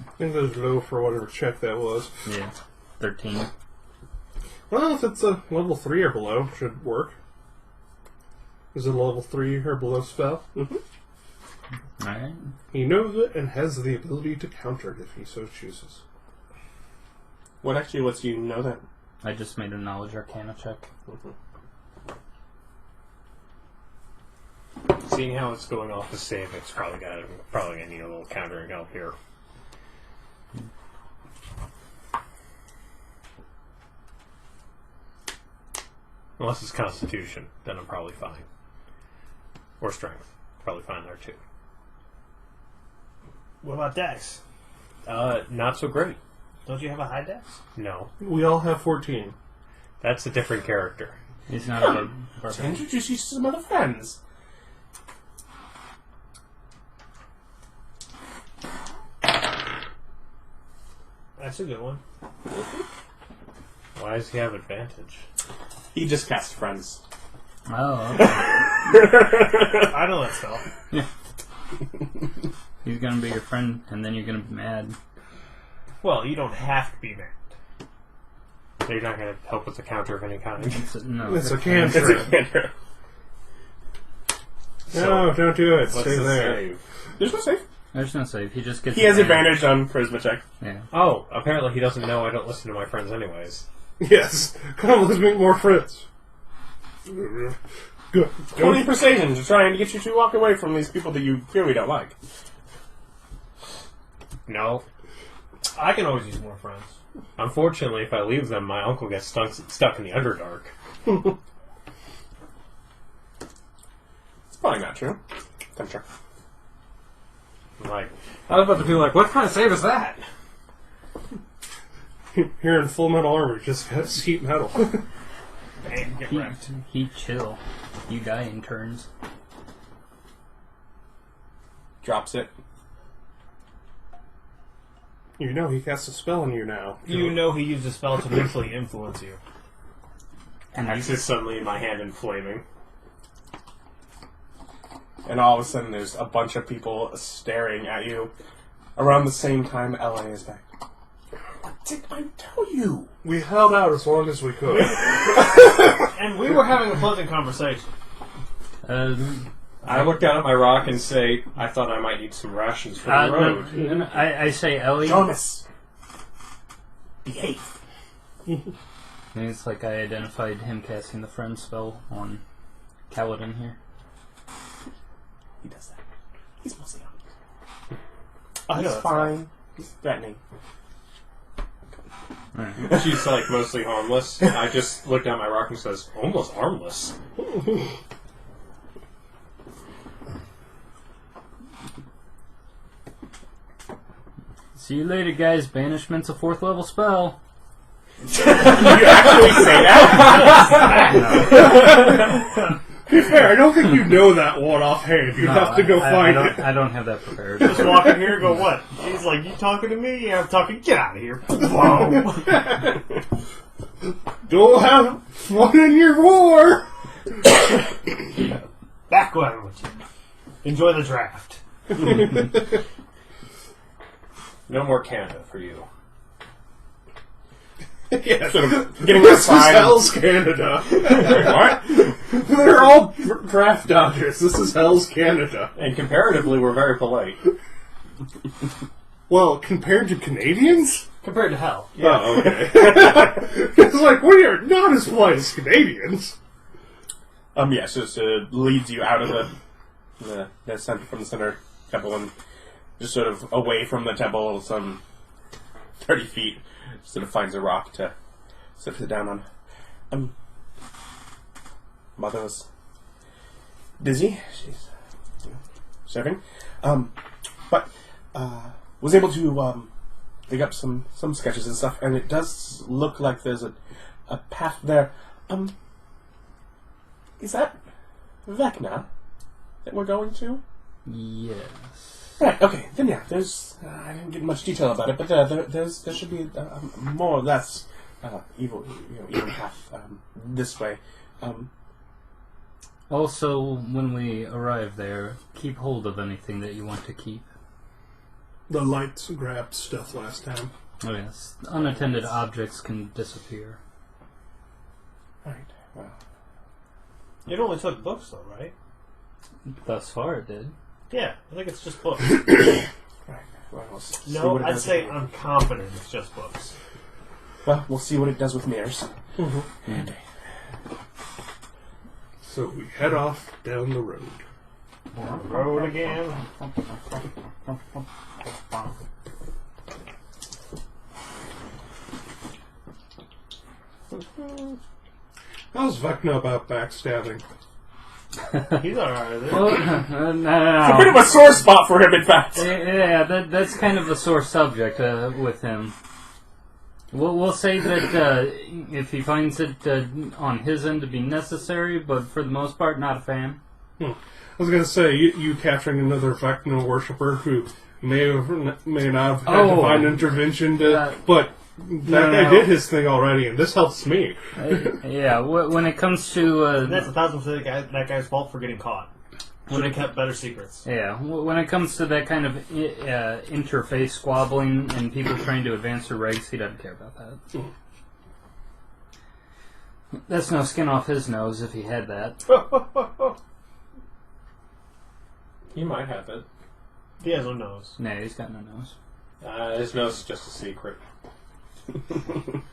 S4: I think that was low for whatever check that was.
S3: Yeah. 13.
S4: Well, if it's a level 3 or below, should work. Is it a level 3 or below spell? Mm-hmm.
S3: Alright.
S4: He knows it and has the ability to counter it if he so chooses.
S1: What actually lets you know that?
S3: I just made a knowledge arcana check.
S5: Seeing how it's going off the save, it's probably gonna need a little countering help here. Unless it's Constitution, then I'm probably fine. Or Strength, probably fine there too.
S2: What about Dex?
S5: Not so great.
S2: Don't you have a high Dex?
S5: No,
S4: We all have 14.
S5: that's a different character.
S3: He's not a
S1: To
S3: barbarian.
S1: introduce you to some other friends.
S2: That's a good one.
S5: Why does he have advantage?
S1: He just cast friends.
S3: Oh, okay.
S2: I know that spell.
S3: He's gonna be your friend, and then you're gonna be mad.
S2: Well, you don't have to be mad.
S5: So you're not going to help with the counter of any kind.
S3: No.
S4: It's a
S1: It's
S4: cantrip.
S1: a cantrip.
S4: No, don't do it.
S5: What's
S4: Stay
S5: the
S4: there.
S5: save?
S1: There's no save.
S3: There's no save. He just gets.
S1: He has advantage on charisma check.
S3: Yeah.
S5: Oh, apparently he doesn't know I don't listen to my friends anyways.
S4: Yes. Come on, let's make more friends. Good.
S1: 20 persuasion to try and get you to walk away from these people that you clearly don't like.
S5: No.
S2: I can always use more friends.
S5: Unfortunately, if I leave them, my uncle gets stuck in the Underdark.
S1: It's probably not true. I'm sure.
S5: I'm like, I was about to be like, what kind of save is that?
S4: Here in full metal armor, just got sheet metal.
S2: And get wrecked.
S3: He chill. You die in turns.
S1: Drops it.
S4: You know he casts a spell on you now.
S2: You know he used a spell to mentally influence you.
S3: And
S5: That's just suddenly my hand inflaming.
S1: And all of a sudden there's a bunch of people staring at you around the same time LA is back. What did I tell you?
S4: We held out as long as we could.
S2: And we were having a pleasant conversation.
S5: I look down at my rock and say, I thought I might need some rations for the road.
S3: no, I say Eili.
S1: Jonas! Behave.
S3: And it's like I identified him casting the friend spell on Kalidan here.
S1: He does that. He's mostly on.
S2: I know
S1: He's
S2: that's
S1: fine. He's threatening.
S3: Right.
S5: She's like mostly harmless. I just look down at my rock and says, almost harmless.
S3: See you later, guys. Banishment's a 4th level spell.
S1: You actually say that?
S4: To be fair, I don't think you know that one offhand. You have to go find it.
S3: I don't have that prepared.
S2: Just walk in here and go, what? He's like, you talking to me? Yeah, I'm talking. Get out of here. Whoa.
S4: Don't have fun in your war!
S2: Back one with you. Enjoy the draft.
S5: No more Canada for you.
S4: Yeah,
S1: Sort of getting
S4: this is
S1: outside.
S4: Hell's Canada.
S1: What?
S4: They're all draft dodgers. This is Hell's Canada.
S5: And comparatively, we're very polite.
S4: Well, compared to Canadians?
S2: Compared to hell.
S4: Oh, okay. It's like, we are not as polite as Canadians.
S1: Yeah, so it leads you out of the center, from the center temple, and just sort of away from the temple, some 30 feet, sort of finds a rock to sort of sit down on. Mother was busy. She's serving. But was able to dig up some sketches and stuff, and it does look like there's a path there. Is that Vecna that we're going to?
S3: Yes.
S1: Right, okay, then yeah, there's, I didn't get much detail about it, but there should be more or less evil path this way.
S3: Also, when we arrive there, keep hold of anything that you want to keep.
S4: The lights grabbed stuff last time.
S3: Oh yes, unattended objects can disappear.
S1: Right, well.
S2: It only took books, though, right?
S3: Thus far it did.
S2: Yeah, I think it's just books.
S1: Right, well, we'll see
S2: No,
S1: what it
S2: I'd
S1: does
S2: say
S1: with-
S2: I'm confident it's just books.
S1: Well, we'll see what it does with mirrors.
S4: Mm-hmm. So we head off down the road.
S2: Road again.
S4: How's Vecna about backstabbing?
S2: He's alright.
S3: Well, no.
S1: It's a bit of a sore spot for him, in fact.
S3: Yeah, that's kind of a sore subject with him. We'll say that if he finds it on his end to be necessary, but for the most part, not a fan.
S4: I was going to say, you capturing another Vecna worshipper who may not have had divine intervention, but that guy did his thing already, and this helps me.
S3: Yeah, when it comes to...
S2: That's 1,000% that guy's fault for getting caught. Should have kept better secrets.
S3: Yeah, when it comes to that kind of interface squabbling and people trying to advance their ranks, he doesn't care about that. That's no skin off his nose if he had that.
S5: He might have it.
S2: He has no nose.
S3: Nah, he's got no nose.
S5: His nose is just a secret.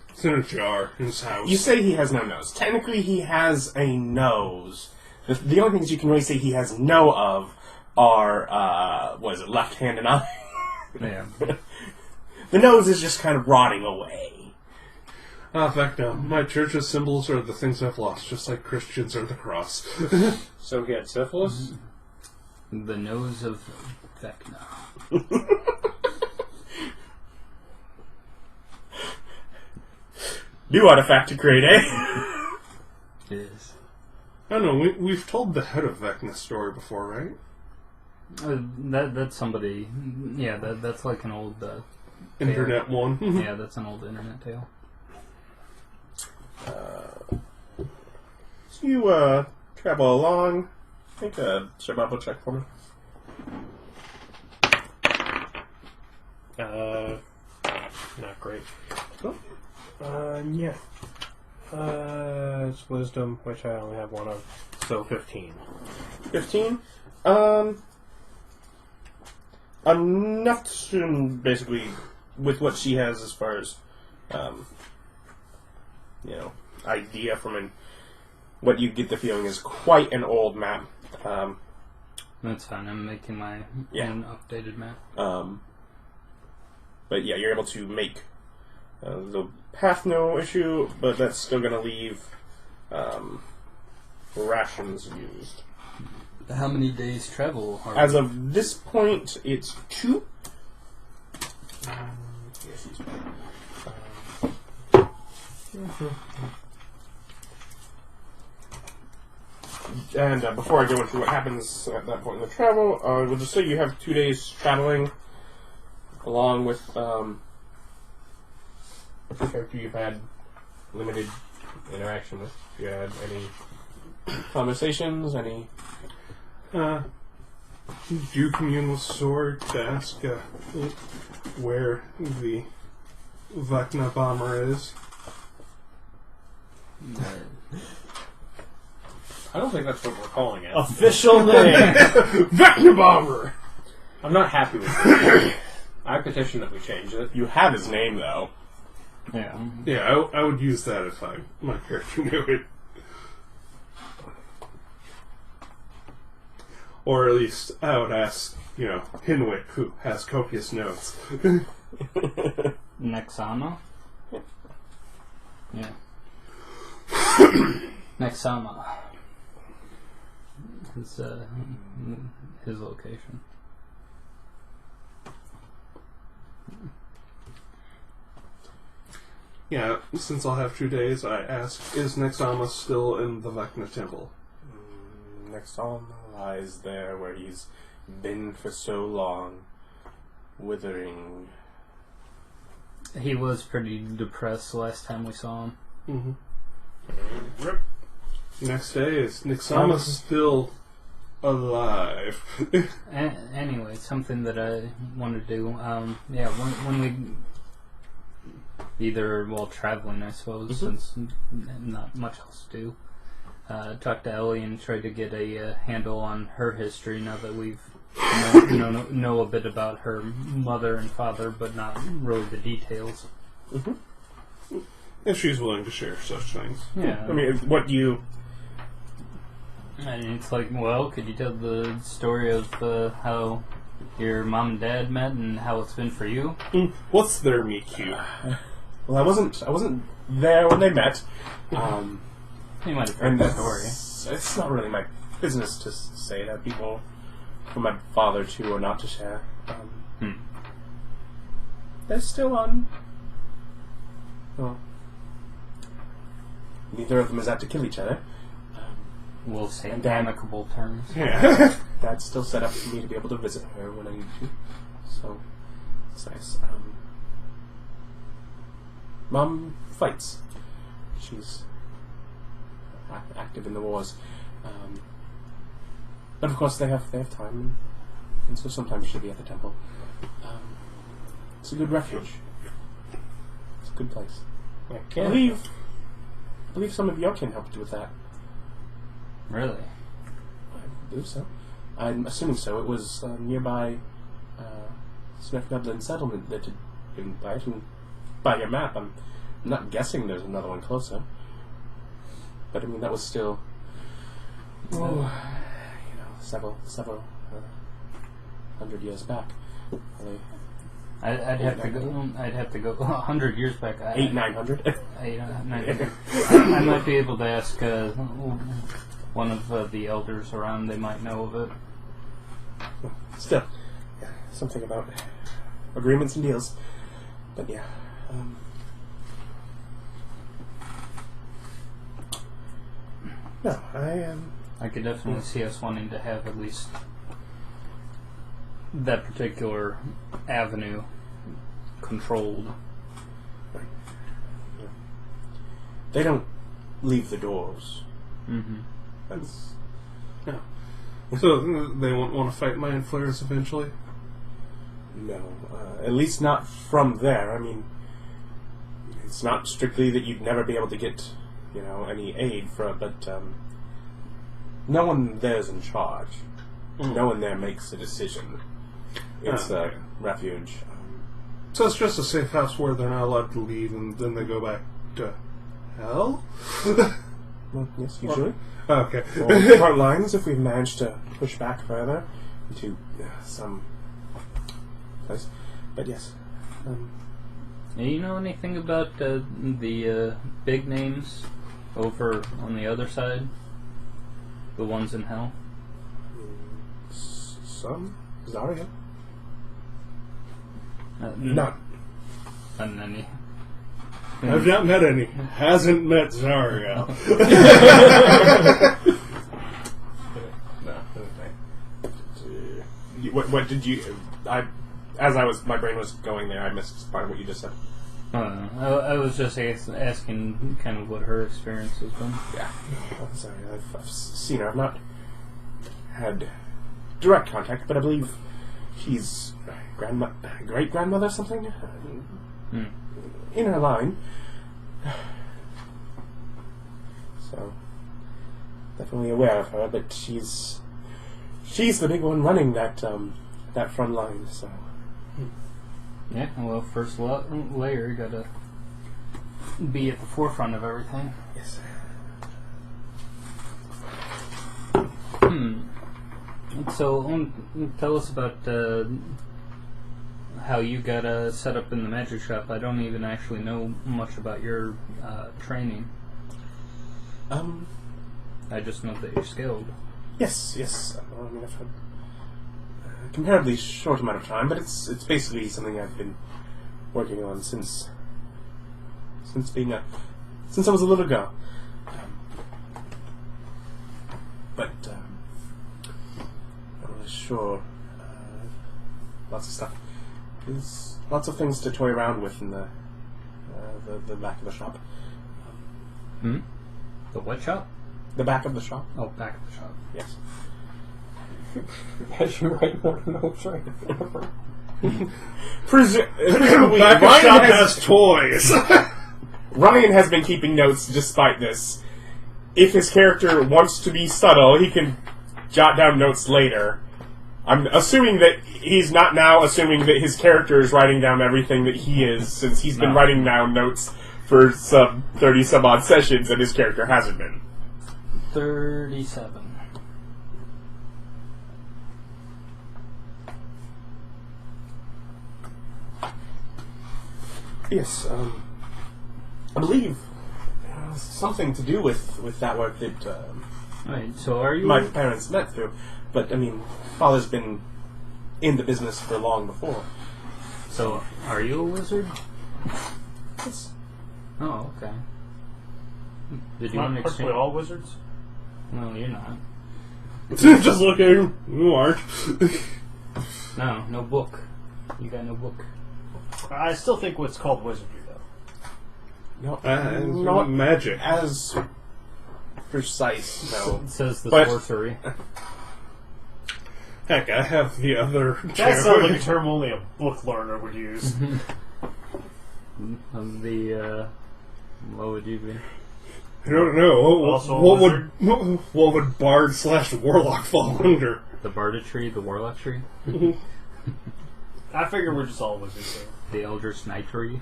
S4: It's in a jar in his house.
S1: You say he has no nose. Technically, he has a nose. The only things you can really say he has no of are, left hand and eye?
S3: Yeah.
S1: The nose is just kind of rotting away.
S4: Vecna, my church's symbols are the things I've lost, just like Christians are the cross.
S5: So he had syphilis?
S3: The nose of Vecna.
S1: New artifact to create, eh?
S3: It is.
S4: I don't know, we've told the head of Vecna's story before, right?
S3: That's somebody... Yeah, that's like an old...
S4: Internet one.
S3: Yeah, that's an old internet tale.
S1: So you, travel along. Make a survival check for me.
S5: Not great. Yeah. It's wisdom, which I only have one of, so 15.
S1: 15? Enough to basically, with what she has as far as, idea from what you get the feeling is quite an old map.
S3: That's fine, I'm making my own updated map.
S1: But yeah, you're able to make the path no issue, but that's still going to leave rations used.
S3: How many days travel are
S1: As of this point, it's 2. And before I go into what happens at that point in the travel, we'll just say you have 2 days traveling, along with the character you've had limited interaction with. You had any conversations? Any?
S4: Do you commune with Sword to ask where the Vecna bomber is?
S5: I don't think that's what we're calling it.
S2: Official name.
S4: Vecna bomber!
S5: I'm not happy with it. I petition that we change it.
S1: You have his name though.
S3: Yeah.
S4: Yeah, I would use that if my character knew it. Or at least I would ask, Henwick, who has copious notes.
S3: Nexama? Yeah. Nexama. His location.
S4: Yeah, since I'll have 2 days, I ask, is Nexama still in the Vecna temple?
S1: Nexama lies there where he's been for so long, withering.
S3: He was pretty depressed last time we saw him.
S4: Mm-hmm. Next day is Nexama still alive.
S3: Anyway, something that I want to do. When we either while traveling, I suppose, since not much else to do. Talk to Eili and try to get a handle on her history now that we've know a bit about her mother and father, but not really the details.
S1: Mm-hmm.
S4: If she's willing to share such things.
S3: Yeah.
S1: I mean, what do you...
S3: And it's like, well, could you tell the story of how your mom and dad met and how it's been for you?
S4: What's their meet cute?
S1: Well, I wasn't there when they met.
S3: You might have heard the story.
S1: It's not really my business to say that people for my father to or not to share. They're still on. Well, neither of them is out to kill each other.
S3: We'll say in
S1: Dad-
S3: amicable terms.
S4: Yeah.
S1: That's still set up for me to be able to visit her when I need to. So, it's nice. Mom fights. She's active in the wars. But of course they have time, and so sometimes she'll be at the temple. It's a good refuge. It's a good place. I believe some of your kin helped with that.
S3: Really?
S1: I believe so. I'm assuming so. It was nearby Smith-Dublin settlement that had been by it. And by your map, I'm not guessing there's another one closer. But I mean, that was still, several 100 years back.
S3: I'd have to go 100 years back.
S1: 900.
S3: 900. I might be able to ask one of the elders around. They might know of it.
S1: Still, something about agreements and deals. But yeah. No,
S3: I could definitely see us wanting to have at least that particular avenue controlled.
S1: They don't leave the doors.
S3: Mm-hmm.
S1: That's
S4: No. So they won't want to fight mind flares eventually?
S1: no, at least not from there. I mean, it's not strictly that you'd never be able to get, any aid for it, but no one there's in charge. No one there makes a decision. It's a refuge.
S4: So it's just a safe house where they're not allowed to leave and then they go back to hell?
S1: Well, yes, usually.
S4: Okay.
S1: Or front lines if we've managed to push back further into some place. But yes.
S3: Do you know anything about the big names over on the other side? The ones in hell?
S1: Some? Zarya?
S3: Not any.
S4: I've not met any. Hasn't met Zarya.
S1: What did you... my brain was going there. I missed part of what you just said.
S3: I was just asking kind of what her experience has been.
S1: Yeah. I'm sorry, I've seen her. I've not had direct contact, but I believe she's great-grandmother something? In her line. So, definitely aware of her, but she's the big one running that front line, so...
S3: Yeah, well, first layer, you gotta be at the forefront of everything.
S1: Yes.
S3: So, tell us about how you got set up in the magic shop. I don't even actually know much about your training. I just know that you're skilled.
S1: Yes. I mean, I've had a comparatively short amount of time, but it's basically something I've been working on since I was a little girl. But I'm not sure. Lots of stuff. There's lots of things to toy around with in the back of the shop.
S3: The what shop?
S1: The back of the shop.
S3: Oh, back of the shop.
S1: Yes.
S5: As you write more notes right
S1: Presumably,
S4: Back of
S1: Ryan
S4: shop has toys.
S1: Ryan has been keeping notes despite this. If his character wants to be subtle, he can jot down notes later. I'm assuming that he's not now assuming that his character is writing down everything that he is, since he's been writing down notes for some 30-some-odd sessions, and his character hasn't been.
S3: 37.
S1: Yes, I believe something to do with that work that
S3: Right, so are you...
S1: my parents met through. But, I mean, Father's been in the business for long before.
S3: So, are you a wizard?
S1: Yes.
S3: Oh, okay. Did you
S2: Not
S3: want to
S2: partially
S3: exchange?
S2: all wizards.
S3: No, you're not.
S4: Just look at him. You aren't.
S3: No book. You got no book.
S2: I still think what's called wizardry, though.
S1: No,
S4: Not magic.
S1: as precise, no.
S3: It says the
S1: But-
S3: sorcery.
S4: Heck, I have the other.
S2: That sounds like a term only a book learner would use.
S3: What would you be?
S4: I don't know.
S2: Also a
S4: What would bard / warlock fall under?
S3: The bardetry, the warlock tree,
S2: I figure we're just all wizards here.
S3: the eldritch knightry.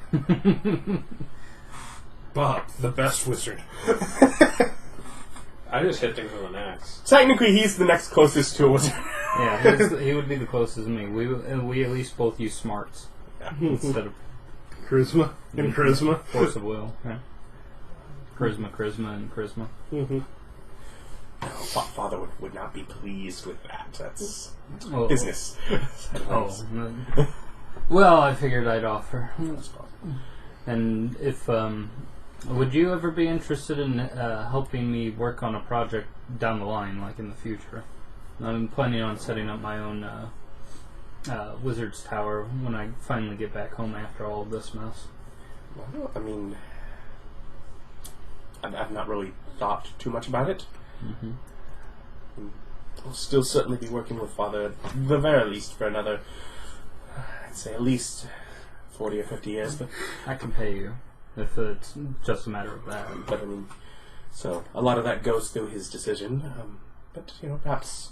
S4: Bob, the best wizard.
S5: I just hit things with an axe.
S1: Technically, he's the next closest to a wizard.
S3: Yeah, he would be the closest to me. We at least both use smarts instead of
S4: Charisma and charisma.
S3: force of will. Yeah. Charisma, and charisma.
S1: Father would not be pleased with that. That's
S3: Oh,
S1: business.
S3: Oh, no. Well, I figured I'd offer. And if would you ever be interested in helping me work on a project down the line, like in the future? I'm planning on setting up my own wizard's tower when I finally get back home after all of this mess.
S1: Well, I mean, I've not really thought too much about it. I'll still certainly be working with Father at the very least for another, I'd say at least 40 or 50 years. But
S3: I can pay you if it's just a matter of that.
S1: I mean, so a lot of that goes through his decision. But, you know, perhaps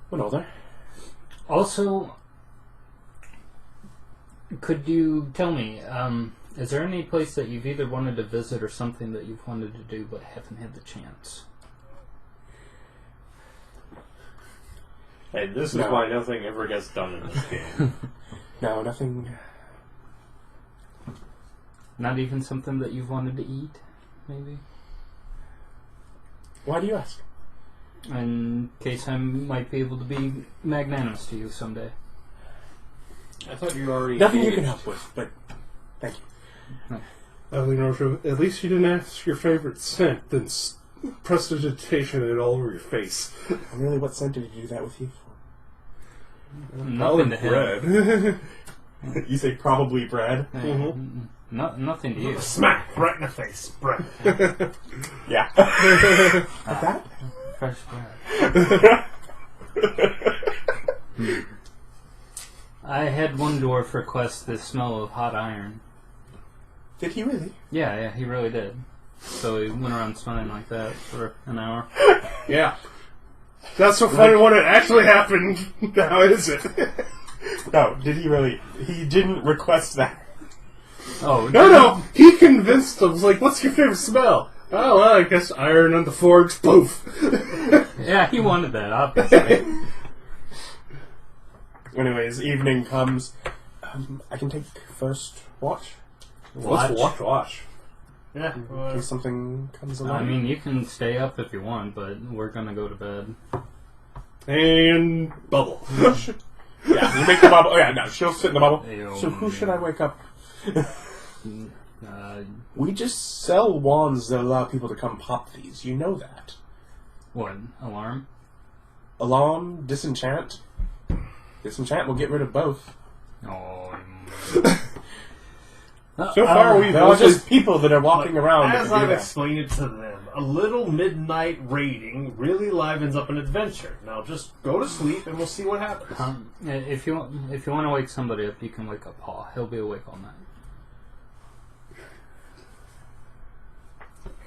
S1: when older.
S3: Also, could you tell me, is there any place that you've either wanted to visit or something that you've wanted to do but haven't had the chance?
S5: Hey, this is
S1: No.
S5: why nothing ever gets done in this game.
S1: No, nothing.
S3: Not even something that you've wanted to eat, maybe?
S1: Why do you ask?
S3: In case I might be able to be magnanimous to you someday.
S5: I thought you already...
S1: Nothing you
S5: ate.
S1: can help with, but thank you.
S4: At least you didn't ask your favorite scent, then prestidigitation it all over your face.
S1: Really, what scent did you do that with you for?
S3: Nothing to him.
S4: bread.
S1: You say probably bread.
S3: Nothing to you.
S2: Smack right in the face, bread.
S1: Yeah. Like that?
S3: Fresh bread. I had one dwarf request the smell of hot iron.
S1: Did he really?
S3: Yeah, he really did. So he went around smelling like that for an hour.
S4: Yeah. That's so funny when it actually happened. How is it?
S1: No, did he really? He didn't request that.
S3: Oh,
S4: No. He convinced them. Was like, what's your favorite smell? Oh, well, I guess iron on the forge. Poof.
S3: Yeah, he wanted that, obviously.
S1: Anyways, evening comes. I can take first watch
S4: Let's watch.
S2: Yeah.
S1: in case something comes along.
S3: I mean, you can stay up if you want, but we're gonna go to bed.
S4: And bubble.
S1: Yeah, you make the bubble. Oh yeah, no, she'll sit in the bubble.
S3: Ew.
S1: So who should I wake up?
S3: Uh,
S1: We just sell wands that allow people to come pop these. You know that.
S3: what? Alarm?
S1: Alarm, disenchant. Disenchant will get rid of both.
S3: Oh.
S4: So far, we've
S1: They're all
S4: mostly...
S1: just people that are walking around.
S2: As
S1: that do
S2: I've
S1: that.
S2: explained it to them, a little midnight raiding really livens up an adventure. Now just go to sleep and we'll see what happens.
S3: If you want to wake somebody up, you can wake up Paul. He'll be awake all night.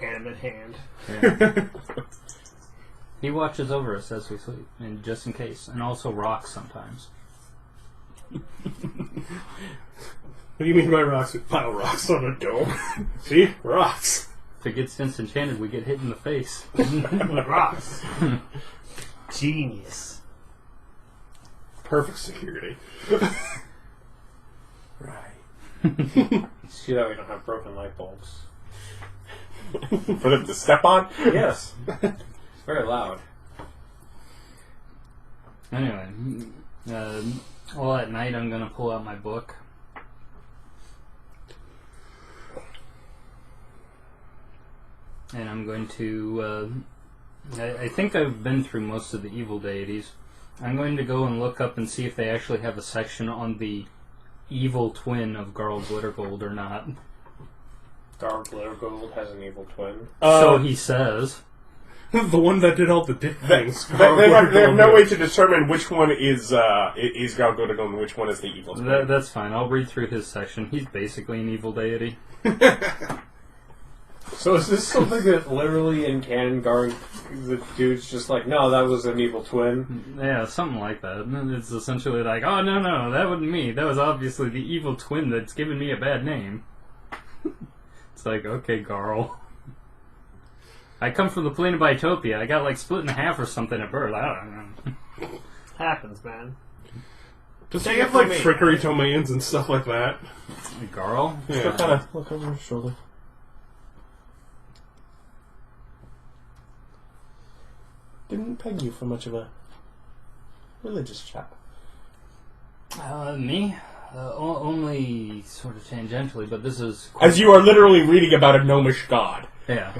S2: Hand in hand.
S3: Yeah. He watches over us as we sleep, and just in case, and also rocks sometimes.
S4: What do you mean by rocks? Pile rocks on a dome. See? Rocks.
S3: If it gets disenchanted, we get hit in the face.
S2: Rocks. Genius.
S4: Perfect security.
S1: Right.
S5: See that we don't have broken light bulbs.
S1: For them to step on?
S5: Yes. It's very loud.
S3: Anyway, well, at night I'm gonna pull out my book. And I'm going to, I think I've been through most of the evil deities. I'm going to go and look up and see if they actually have a section on the evil twin of Garl Glittergold or not.
S5: Garl Glittergold has an evil twin.
S3: So he says.
S4: The one that did all the dick things.
S1: They have no way to determine which one is Gal Godagon and which one is the evil twin.
S3: That's fine. I'll read through his section. He's basically an evil deity.
S5: So is this something that literally in canon, the dude's just like, no, that was an evil twin?
S3: Yeah, something like that. It's essentially like, oh, no, that wasn't me. That was obviously the evil twin that's given me a bad name. It's like, okay, Garl. I come from the plane of Bitopia. I got, like, split in half or something at birth. I don't know.
S2: Happens, man.
S4: Does
S2: Take
S4: he
S2: it
S4: have,
S2: from
S4: like,
S2: me.
S4: trickery domains and stuff like that?
S3: Garl?
S1: Still kind of look over his shoulder. Didn't peg you for much of a religious chap.
S3: Me? Only sort of tangentially, but this is...
S1: As you are literally reading about a gnomish god.
S3: Yeah.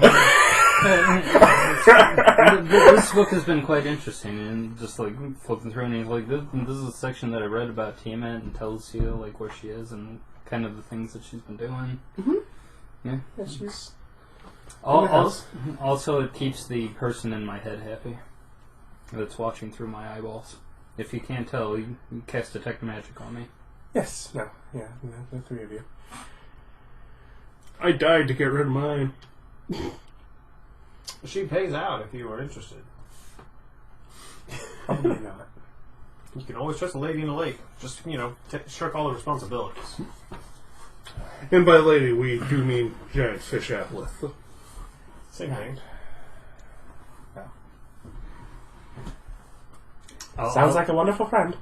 S3: This book has been quite interesting, and just like flipping through, and he's like, this is a section that I read about Tiamat and tells you like where she is and kind of the things that she's been doing.
S1: Mm-hmm.
S3: Yeah.
S1: Yeah, she's...
S3: Also, it keeps the person in my head happy that's watching through my eyeballs. If you can't tell, you can cast detect magic on me.
S1: Yes, no, yeah, the three of you.
S4: I died to get rid of mine.
S2: She pays out if you are interested.
S1: Probably not.
S2: You can always trust a lady in the lake. Just, shirk all the responsibilities.
S4: And by lady, we do mean giant fish aboleth.
S2: Same thing.
S1: Sounds like a wonderful friend.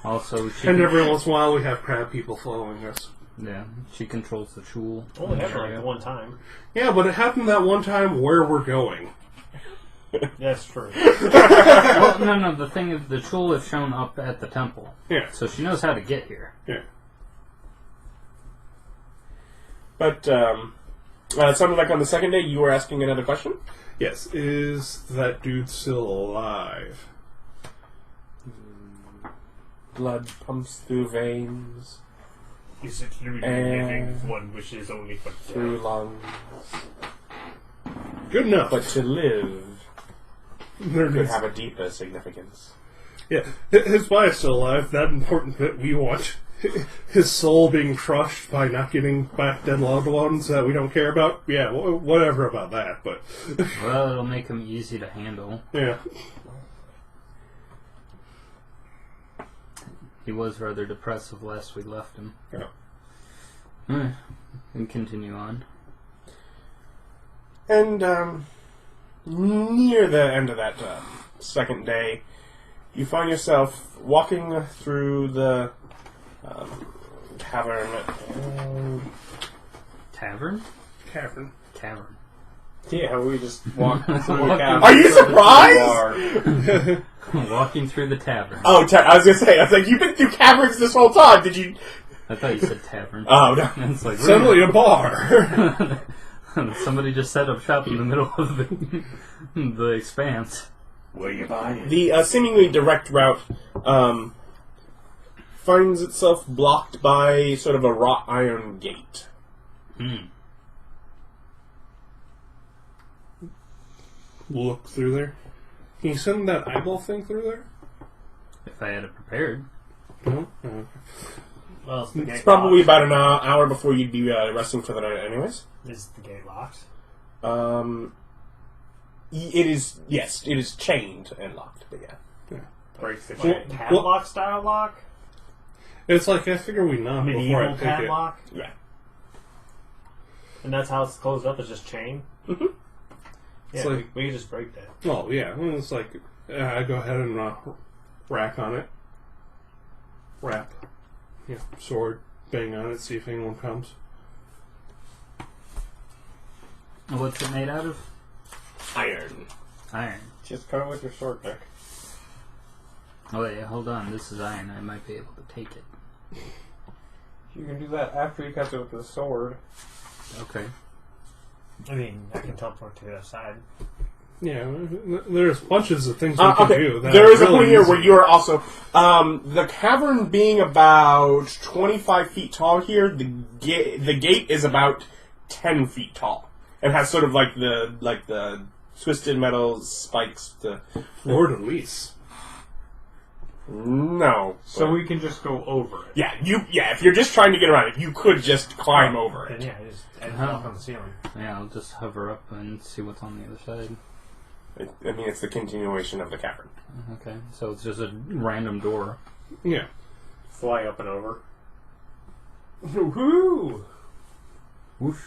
S3: Also,
S4: And every once in a while, we have crab people following us.
S3: yeah, she controls the Chul.
S2: Only ever like the one time.
S4: Yeah, but it happened that one time where we're going.
S2: That's true.
S3: Well, no, the thing is, the Chul have shown up at the temple.
S4: Yeah.
S3: So she knows how to get here.
S4: Yeah.
S1: But, it sounded like on the second day you were asking another question?
S4: Yes, is that dude still alive?
S1: blood pumps through veins,
S2: Is it really
S1: And-
S2: living? One wishes only for
S1: through
S2: death.
S1: lungs.
S4: Good enough.
S1: But to live
S4: There
S1: could
S4: needs-
S1: have a deeper significance.
S4: Yeah, his wife's still alive. That important bit we want. His soul being crushed by not getting back dead loved ones that we don't care about. Yeah, whatever about that. But
S3: Well, it'll make him easy to handle.
S4: yeah,
S3: He was rather depressive last we left him.
S4: yeah.
S3: And continue on.
S1: And near the end of that second day, you find yourself walking through the cavern.
S3: Tavern?
S4: Cavern.
S3: Cavern.
S5: Yeah, we just walked through the
S3: Walking-
S5: cabin.
S1: Are you
S5: to the
S1: surprised?
S5: bar.
S3: Walking through the tavern.
S1: Oh, I was gonna say, I was like, you've been through caverns this whole time. Did you?
S3: I thought you said tavern.
S1: Oh no.
S3: And it's like,
S4: Suddenly a bar.
S3: somebody just set up shop in the middle of the expanse.
S5: What are you buying?
S1: The seemingly direct route finds itself blocked by sort of a wrought iron gate.
S4: Look through there. Can you send that eyeball thing through there?
S3: If I had it prepared.
S4: No. Okay.
S2: Well, is the
S1: It's
S2: gate
S1: probably
S2: locked?
S1: about an hour before you'd be resting for the night, anyways.
S2: Is the gate locked?
S1: It is. Yes, it is chained and locked. But yeah.
S2: Breaks the
S4: Well,
S2: gate. Padlock style lock?
S4: It's like I figure we knock before I
S2: Medieval
S4: pick
S2: padlock?
S1: Yeah.
S2: And that's how it's closed up, is just chain?
S1: Mm-hmm.
S2: Yeah,
S4: It's like-
S2: we can just break that.
S4: it. Oh yeah, well, it's like I go ahead and rack on it, wrap, sword, bang on it, see if anyone comes.
S3: What's it made out of?
S1: Iron.
S3: Iron.
S5: Just cut it with your sword, Nick.
S3: Oh wait, hold on. This is iron. I might be able to take it.
S5: You can do that after you cut it with the sword.
S3: Okay.
S2: I mean, I can teleport to the other side.
S4: Yeah, there's bunches of things we can
S1: Okay,
S4: do. That
S1: there
S4: are
S1: is a
S4: really
S1: point here
S4: easy.
S1: where you are also the cavern being about 25 feet tall. Here, the gate is about 10 feet tall and has sort of like the twisted metal spikes.
S4: Lord de Lis.
S1: No,
S5: So
S1: but-
S5: we can just go over it.
S1: yeah, if you're just trying to get around it, you could just climb over
S2: Then
S1: it.
S2: yeah, I just
S3: Uh-huh.
S2: walk on the ceiling.
S3: Yeah, I'll just hover up and see what's on the other side.
S1: I mean, it's the continuation of the cavern.
S3: Okay, so it's just a random door.
S4: Yeah.
S5: Fly up and over.
S2: Woohoo!
S3: Whoosh.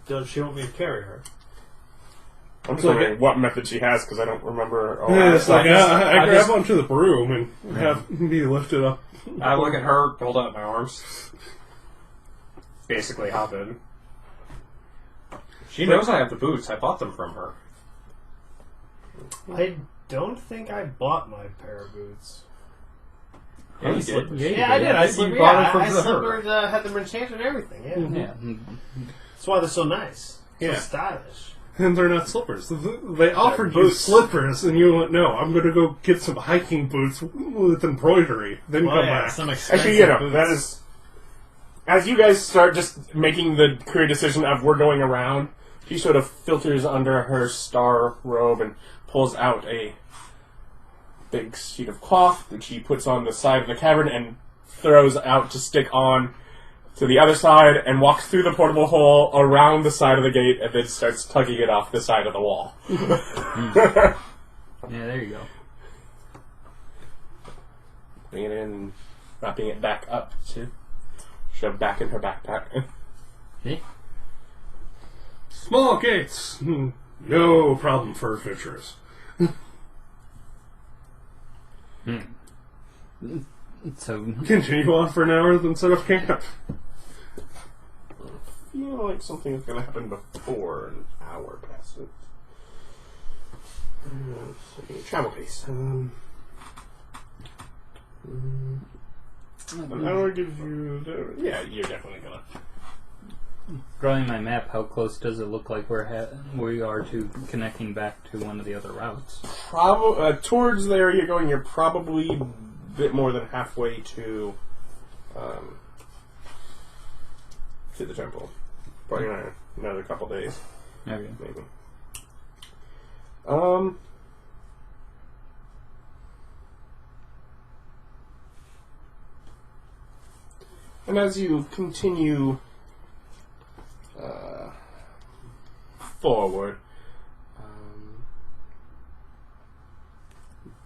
S2: Does she want me to carry her?
S1: I'm just
S4: It's like
S1: wondering what method she has because I don't remember.
S4: Yeah, it's like I
S5: I
S4: grab
S5: just-
S4: onto the broom and have be lifted up.
S5: I look at her, hold out my arms. Basically hop in. She knows I have the boots. I bought them from her.
S2: I don't think I bought my pair of boots.
S5: Yeah, you did.
S3: slippers.
S2: Yeah, I did. I
S5: You
S2: slippered,
S5: bought
S2: yeah,
S5: them from
S2: I
S5: her.
S2: slippered, had them enchanted and everything, yeah.
S3: Yeah.
S2: That's why they're so nice.
S4: Yeah.
S2: So stylish.
S4: And they're not slippers. They offered you
S2: boots.
S4: slippers, and you went, no, I'm going to go get some hiking boots with embroidery, then
S2: Well,
S4: come
S2: yeah,
S4: back.
S2: some expensive
S1: Actually, you know,
S2: boots.
S1: that is... As you guys start just making the career decision of we're going around, she sort of filters under her star robe and pulls out a big sheet of cloth that she puts on the side of the cavern and throws out to stick on to the other side and walks through the portable hole around the side of the gate and then starts tugging it off the side of the wall.
S3: Yeah, there you go.
S1: Bringing it in and wrapping it back up to shove back in her backpack.
S3: Yeah.
S4: Small gates. No problem for adventurers.
S3: So,
S4: Continue on for an hour, then set up camp.
S1: I feel like something's going to happen before an hour passes. Let's see. Travel pace. An hour gives you... Yeah, you're definitely going to
S3: Drawing my map, how close does it look like we are to connecting back to one of the other routes?
S1: Towards the area you're going, you're probably a bit more than halfway to the temple. Probably another couple days.
S3: Okay.
S1: Maybe. And as you continue forward,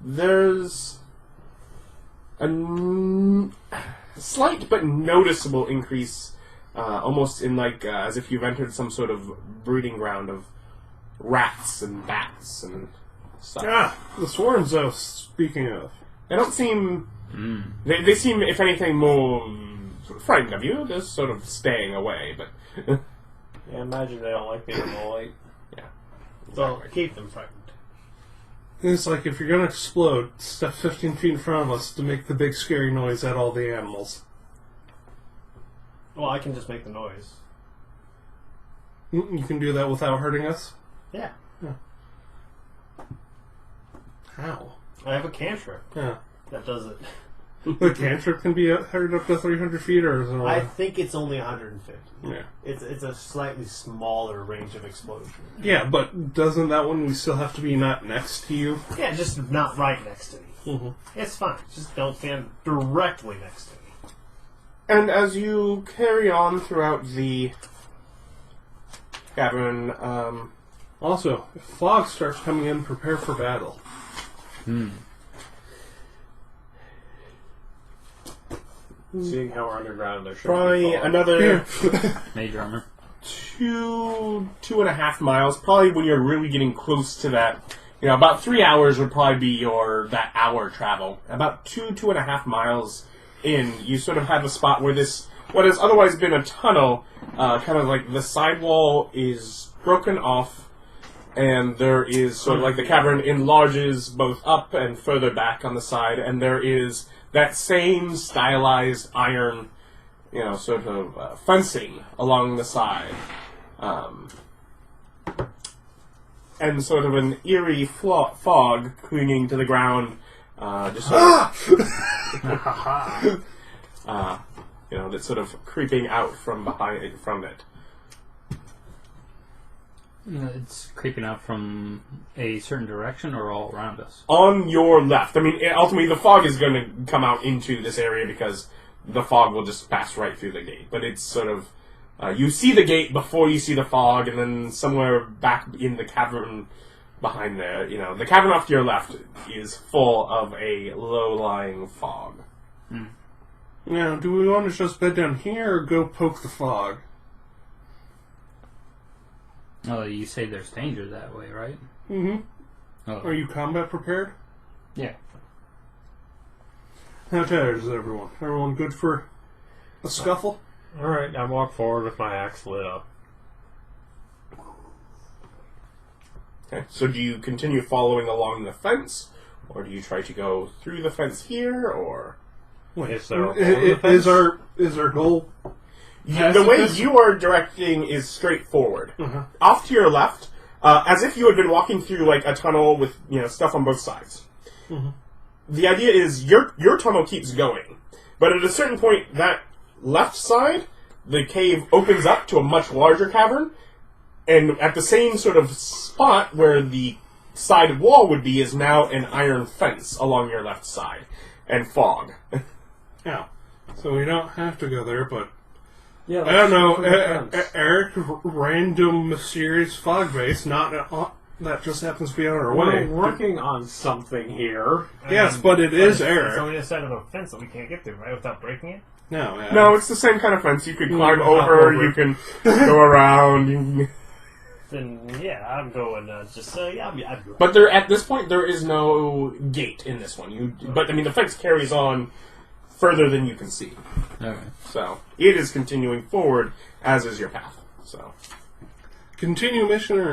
S1: there's a slight but noticeable increase, almost in as if you've entered some sort of breeding ground of rats and bats and stuff.
S4: Ah, the swarms, though, speaking of.
S1: They don't seem... They seem, if anything, more frightened of you. They're sort of staying away, but...
S5: Yeah, imagine they don't like being in the light.
S1: Yeah.
S2: Well, keep them frightened.
S4: It's like if you're going to explode, step 15 feet in front of us to make the big scary noise at all the animals.
S2: Well, I can just make the noise.
S4: You can do that without hurting us?
S2: Yeah.
S4: How?
S2: I have a cantrip
S4: Yeah.
S2: that does it.
S4: The cantrip can be heard up to 300 feet, or is it
S2: I think it's only 150.
S4: Yeah.
S2: It's a slightly smaller range of explosion.
S4: Yeah, but doesn't that one we still have to be not next to you?
S2: Yeah, just not right next to me.
S4: Mm-hmm.
S2: It's fine. Just don't stand directly next to me.
S1: And as you carry on throughout the cavern,
S4: Also, if fog starts coming in, prepare for battle.
S5: Seeing how we're underground, there should
S1: probably
S5: be fog.
S1: another
S3: Major armor.
S1: 2.5 miles. Probably when you're really getting close to that, about 3 hours would probably be that hour travel. About 2.5 miles in, you sort of have a spot where what has otherwise been a tunnel, kind of like the sidewall is broken off, and there is sort of like the cavern enlarges both up and further back on the side, and there is that same stylized iron, sort of fencing along the side. And sort of an eerie fog clinging to the ground, just sort of, that's sort of creeping out from it.
S3: It's creeping out from a certain direction or all around us?
S1: On your left. I mean, ultimately the fog is going to come out into this area because the fog will just pass right through the gate. But it's sort of, you see the gate before you see the fog, and then somewhere back in the cavern behind there, the cavern off to your left is full of a low-lying fog.
S4: Now, do we want to just bed down here or go poke the fog?
S3: Oh, you say there's danger that way, right?
S4: Mm-hmm.
S3: Oh.
S4: Are you combat prepared?
S3: Yeah.
S4: How tired is everyone? Everyone good for a scuffle?
S5: Alright, I walk forward with my axe lit up.
S1: Okay, so do you continue following along the fence, or do you try to go through the fence here, or...
S4: Wait,
S5: Is there a hole in the fence?
S4: is our goal?
S1: The way you are directing is straightforward.
S4: Uh-huh.
S1: Off to your left, as if you had been walking through a tunnel with stuff on both sides.
S4: Mm-hmm.
S1: The idea is your tunnel keeps going, but at a certain point, that left side, the cave opens up to a much larger cavern, and at the same sort of spot where the side wall would be is now an iron fence along your left side, and fog.
S4: Yeah. So we don't have to go there, but...
S5: Yeah,
S4: I don't know. Erich, random, mysterious fog base, that just happens to be on our way.
S5: We're working on something here.
S4: Yes, but it is
S2: It's
S4: Erich.
S2: on the other side of a fence that we can't get through, right? Without breaking it?
S4: No,
S1: No, it's the same kind of fence. You could climb
S4: hop
S1: over,
S4: over.
S1: you can go around, you can...
S2: Then, yeah, I'm going I'd go.
S1: But at this point, there is no gate in this one. But the fence carries on further than you can see.
S3: Okay.
S1: So it is continuing forward, as is your path. So
S4: Continue mission or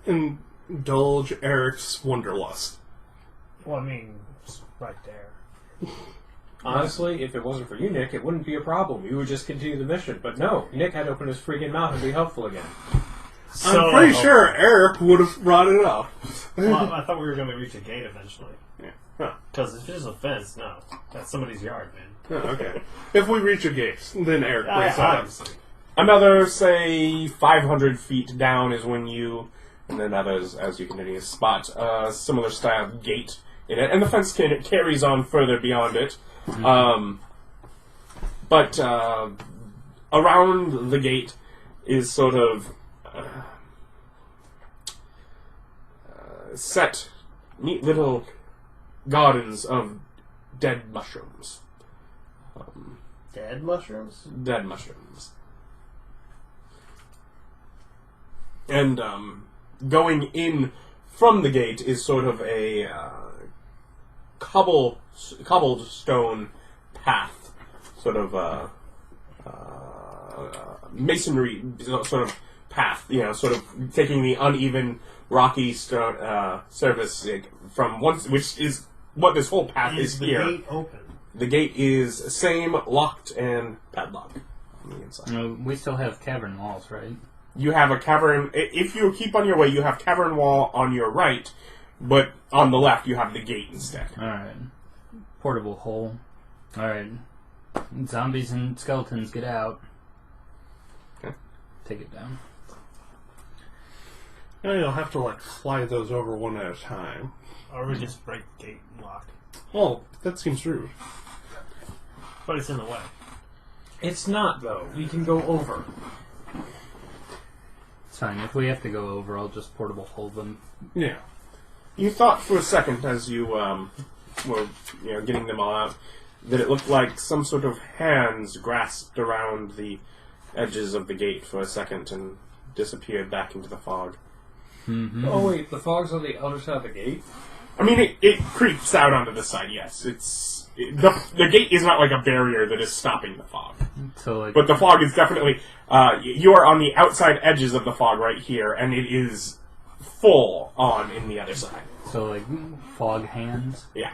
S4: indulge Erich's wanderlust.
S2: Well, it's right there.
S5: Honestly, if it wasn't for you, Nick, it wouldn't be a problem. You would just continue the mission. But no, Nick had to open his freaking mouth and be helpful again.
S4: I'm pretty sure Erich would have brought it up.
S2: Well, I thought we were going to reach a gate eventually.
S4: Yeah. Huh.
S2: Because if there's a fence, no. That's somebody's yard, man.
S4: Oh, okay. If we reach a gate, then Erich brings it up.
S2: Obviously.
S1: Another, say, 500 feet down is when you, and then others, as you continue, spot a similar style gate in it, and the fence carries on further beyond it. But around the gate is sort of set neat little gardens of dead mushrooms.
S2: Dead mushrooms?
S1: Dead mushrooms. And going in from the gate is sort of a cobblestone path, sort of masonry sort of path. Sort of taking the uneven rocky surface from once, which is what this whole path is here.
S2: Is the gate open?
S1: The gate is same, locked and padlocked on the inside.
S3: We still have cavern walls, right?
S1: You have a cavern. If you keep on your way, you have cavern wall on your right, but on the left you have the gate instead.
S3: Alright. Portable hole. Alright. Zombies and skeletons, get out.
S1: Okay.
S3: Take it down.
S4: Now you'll have to, fly those over one at a time.
S2: Or we just break the gate and lock.
S4: Well, that seems rude.
S2: But it's in the way.
S5: It's not, though. We can go over.
S3: It's fine. If we have to go over, I'll just portable hole them.
S4: Yeah.
S1: You thought for a second as you were getting them all out that it looked like some sort of hands grasped around the edges of the gate for a second and disappeared back into the fog.
S3: Mm-hmm.
S5: Oh, wait, the fog's on the other side of the gate?
S1: I mean, it creeps out onto the side, yes. The gate is not like a barrier that is stopping the fog.
S3: So,
S1: But the fog is definitely... you are on the outside edges of the fog right here, and it is full on in the other side.
S3: So, fog hands?
S1: Yeah.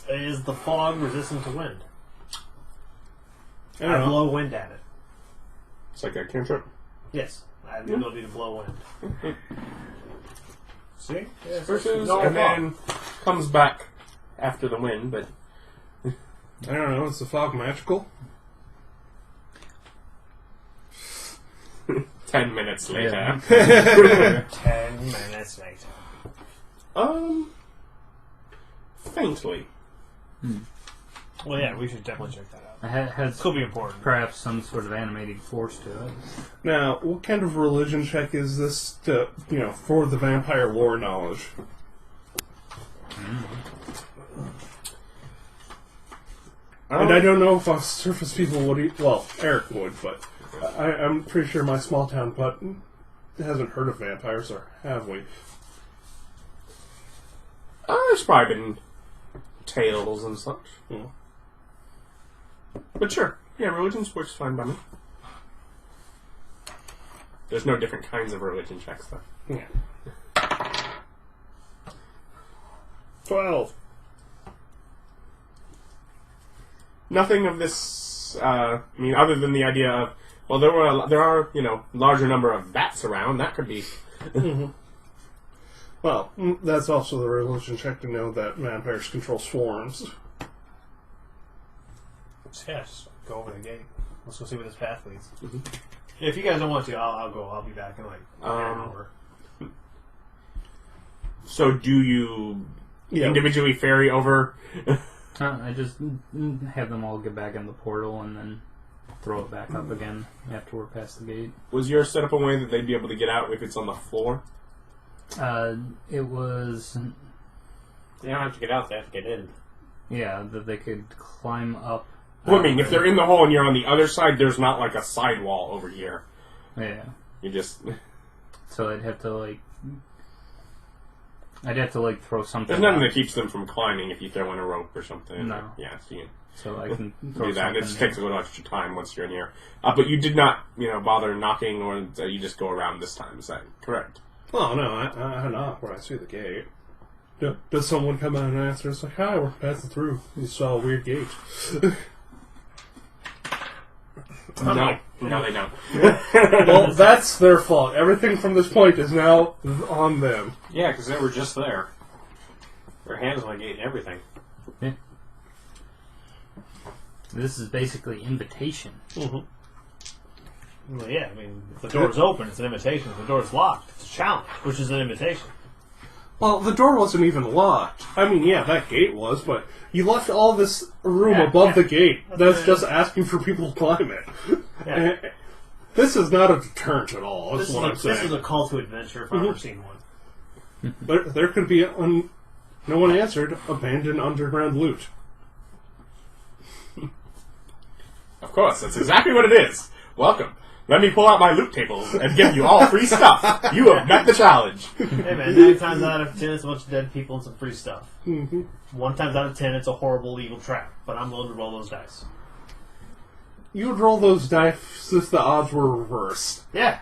S2: Is the fog resistant to wind?
S4: I don't know.
S2: blow wind at it.
S1: It's like a cantrip.
S2: Yes. I have the ability to blow wind. See? Yes,
S1: Versus,
S2: no
S1: and
S2: fog.
S1: then comes back after the wind, but...
S4: I don't know. Is the fog magical?
S1: 10 minutes later.
S3: Yeah.
S2: 10 minutes later.
S1: Faintly.
S2: Well, yeah, we should definitely check that out.
S3: It has
S2: Could be important.
S3: perhaps some sort of animating force to it.
S4: Now, what kind of religion check is this to, for the vampire lore knowledge? And I don't know if us surface people would well, Erich would, but I'm pretty sure my small town butt hasn't heard of vampires, or have we?
S1: There's probably been tales and such.
S4: Yeah.
S1: But sure. Yeah, religion's works fine by me. There's no different kinds of religion checks, though.
S4: Yeah. 12.
S1: Nothing of this, other than the idea of, well, there are, larger number of bats around. That could be...
S4: Well, that's also the religion check to know that vampires control swarms.
S2: Yes. Go over the gate. Let's go see where this path leads. If you guys don't want to, I'll go. I'll be back in an hour.
S1: So do you individually ferry over?
S3: I just have them all get back in the portal and then throw it back up again after we're past the gate.
S1: Was yours set up a way that they'd be able to get out if it's on the floor?
S3: It was...
S5: They don't have to get out, they have to get in.
S3: Yeah, that they could climb up.
S1: Well, I mean, if they're in the hole and you're on the other side, there's not like a sidewall over here.
S3: Yeah.
S1: You just...
S3: So I'd have to throw something.
S1: There's nothing
S3: out.
S1: that keeps them from climbing if you throw in a rope or something.
S3: No.
S1: Yeah, so you
S3: So I can throw
S1: do that.
S3: something.
S1: It just takes a little extra time once you're in here. But you did not, bother knocking, or you just go around this time. Is that correct?
S4: Oh, no, I knock when I see the gate. Does someone come out and answer? It's like, hi, we're passing through. You saw a weird gate.
S1: No, they don't.
S4: Well, that's their fault. Everything from this point is now on them.
S5: Yeah, because they were just there. Their hands on the gate and everything.
S3: Yeah. This is basically invitation.
S4: Mm-hmm.
S2: Well, yeah, I mean, if the door's open, it's an invitation. If the door's locked, it's a challenge, which is an invitation.
S4: Well, the door wasn't even locked. I mean, yeah, that gate was, but you left all this room above the gate. That's just asking for people to climb it.
S2: Yeah.
S4: This is not a deterrent at all,
S2: This
S4: is what I'm saying.
S2: is a call to adventure if I've ever seen one.
S4: There could be, no one answered, abandoned underground loot.
S1: Of course, that's exactly what it is. Welcome. Let me pull out my loot tables and give you all free stuff. You have met the challenge.
S2: Hey man, 9 times out of 10 it's a bunch of dead people and some free stuff.
S4: Mm-hmm.
S2: 1 times out of 10 it's a horrible, evil trap. But I'm willing to roll those dice.
S4: You would roll those dice if the odds were reversed.
S2: Yeah.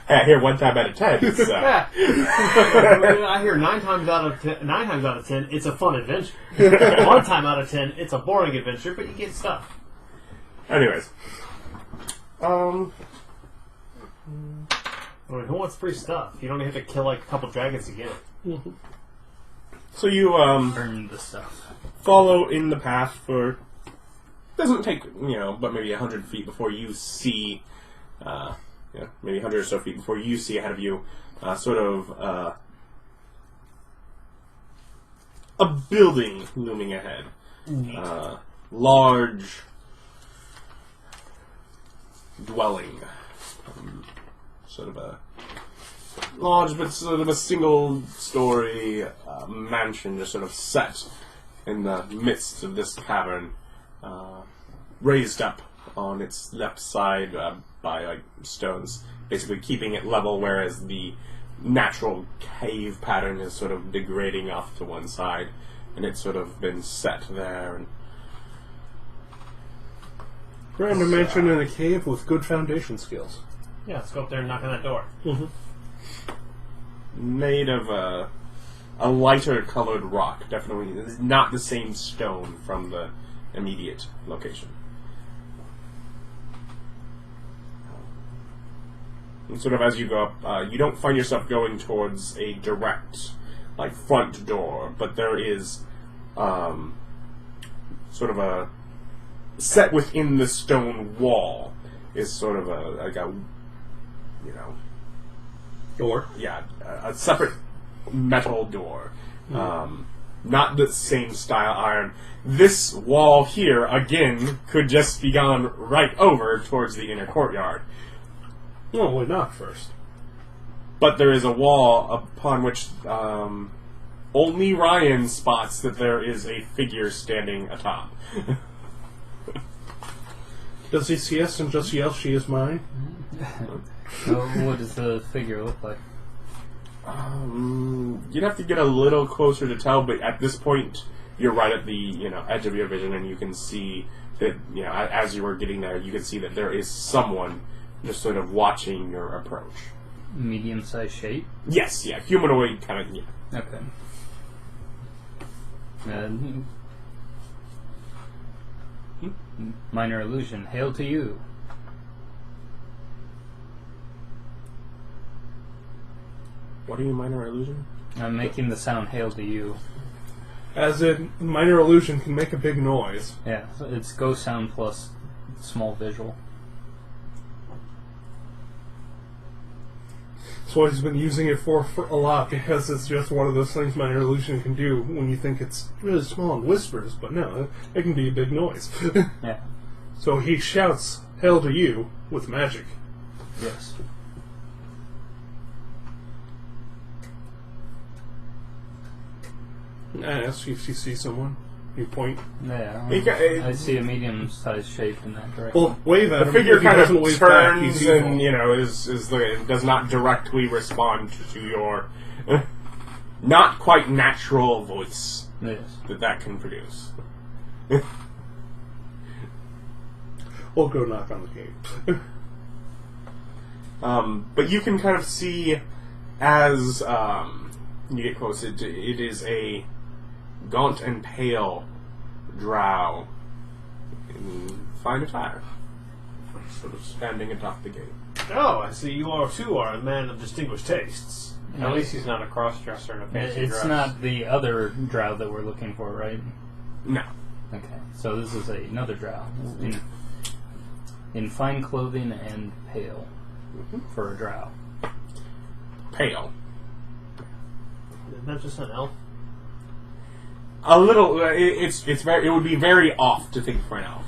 S1: Hey, here 1 time out of 10. It's,
S2: Yeah. I hear 9 times out of 10 it's a fun adventure. 1 time out of 10 it's a boring adventure, but you get stuff.
S1: Anyways.
S2: I mean, who wants free stuff? You don't even have to kill like a couple dragons to get it.
S1: So you
S3: Earn the stuff.
S1: follow in the path for... Doesn't take, but maybe 100 feet before you see... maybe 100 or so feet before you see ahead of you a building looming ahead. Large dwelling. Sort of a large but sort of a single-story mansion just sort of set in the midst of this cavern, raised up on its left side by stones, basically keeping it level, whereas the natural cave pattern is sort of degrading off to one side, and it's sort of been set there. And
S4: Random mansion in a cave with good foundation skills.
S2: Yeah, let's go up there and knock on that door.
S4: Mm-hmm.
S1: made of a lighter colored rock, definitely not the same stone from the immediate location. And sort of as you go up, you don't find yourself going towards a direct, front door, but there is sort of a set within the stone wall is sort of
S4: Door?
S1: Yeah, a separate metal door. Not the same style iron. This wall here, again, could just be gone right over towards the inner courtyard.
S4: Well, why not first?
S1: But there is a wall upon which only Ryan spots that there is a figure standing atop.
S4: Does he see us and just yell, "She is mine"?
S3: What does the figure look like?
S1: You'd have to get a little closer to tell, but at this point, you're right at the edge of your vision, and you can see that as you were getting there, you can see that there is someone just sort of watching your approach.
S3: Medium-sized shape?
S1: Yes, yeah, humanoid kind of. Yeah.
S3: Okay. Minor illusion. Hail to you.
S1: What are you, minor illusion?
S3: I'm making the sound hail to you.
S4: As in, minor illusion can make a big noise.
S3: Yeah, so it's ghost sound plus small visual.
S4: That's why he's been using it for a lot, because it's just one of those things minor illusion can do when you think it's really small and whispers, but no, it can be a big noise.
S3: Yeah.
S4: So he shouts, "Hail to you," with magic.
S3: Yes.
S4: I ask you if you see someone. You point.
S3: Yeah. I see a medium-sized shape in that direction.
S4: Well, wave at
S1: The
S4: him.
S1: figure
S4: If he
S1: kind of
S4: doesn't wave back,
S1: turns
S4: he's evil.
S1: and does not directly respond to your not quite natural voice
S3: Yes.
S1: that can produce.
S4: We'll go knock on the gate.
S1: But you can kind of see as You get close. It is a gaunt and pale drow in fine attire, sort of standing atop the gate.
S2: Oh, I see you are too are a man of distinguished tastes.
S5: At least he's not a cross-dresser in a fancy
S3: It's
S5: dress.
S3: not the other drow that we're looking for, right?
S1: No.
S3: Okay, so this is another drow in fine clothing and pale for a drow.
S1: Pale.
S2: Isn't that just an elf?
S1: A little. It's very. It would be very off to think for an elf.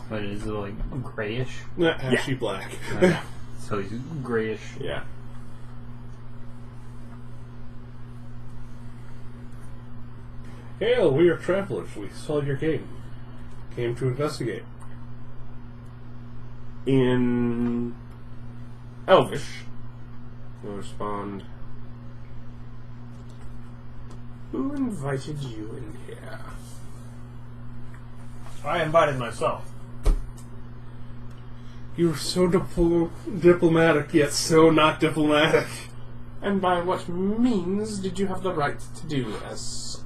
S3: But is it like grayish?
S4: Ashy black.
S3: Okay. So he's grayish.
S1: Yeah.
S4: Hail, we are travelers. We saw your game. Came to investigate.
S1: In Elvish, you'll respond. Who invited you in here?
S2: I invited myself.
S4: You were so diplomatic, yet so not diplomatic.
S1: And by what means did you have the right to do this?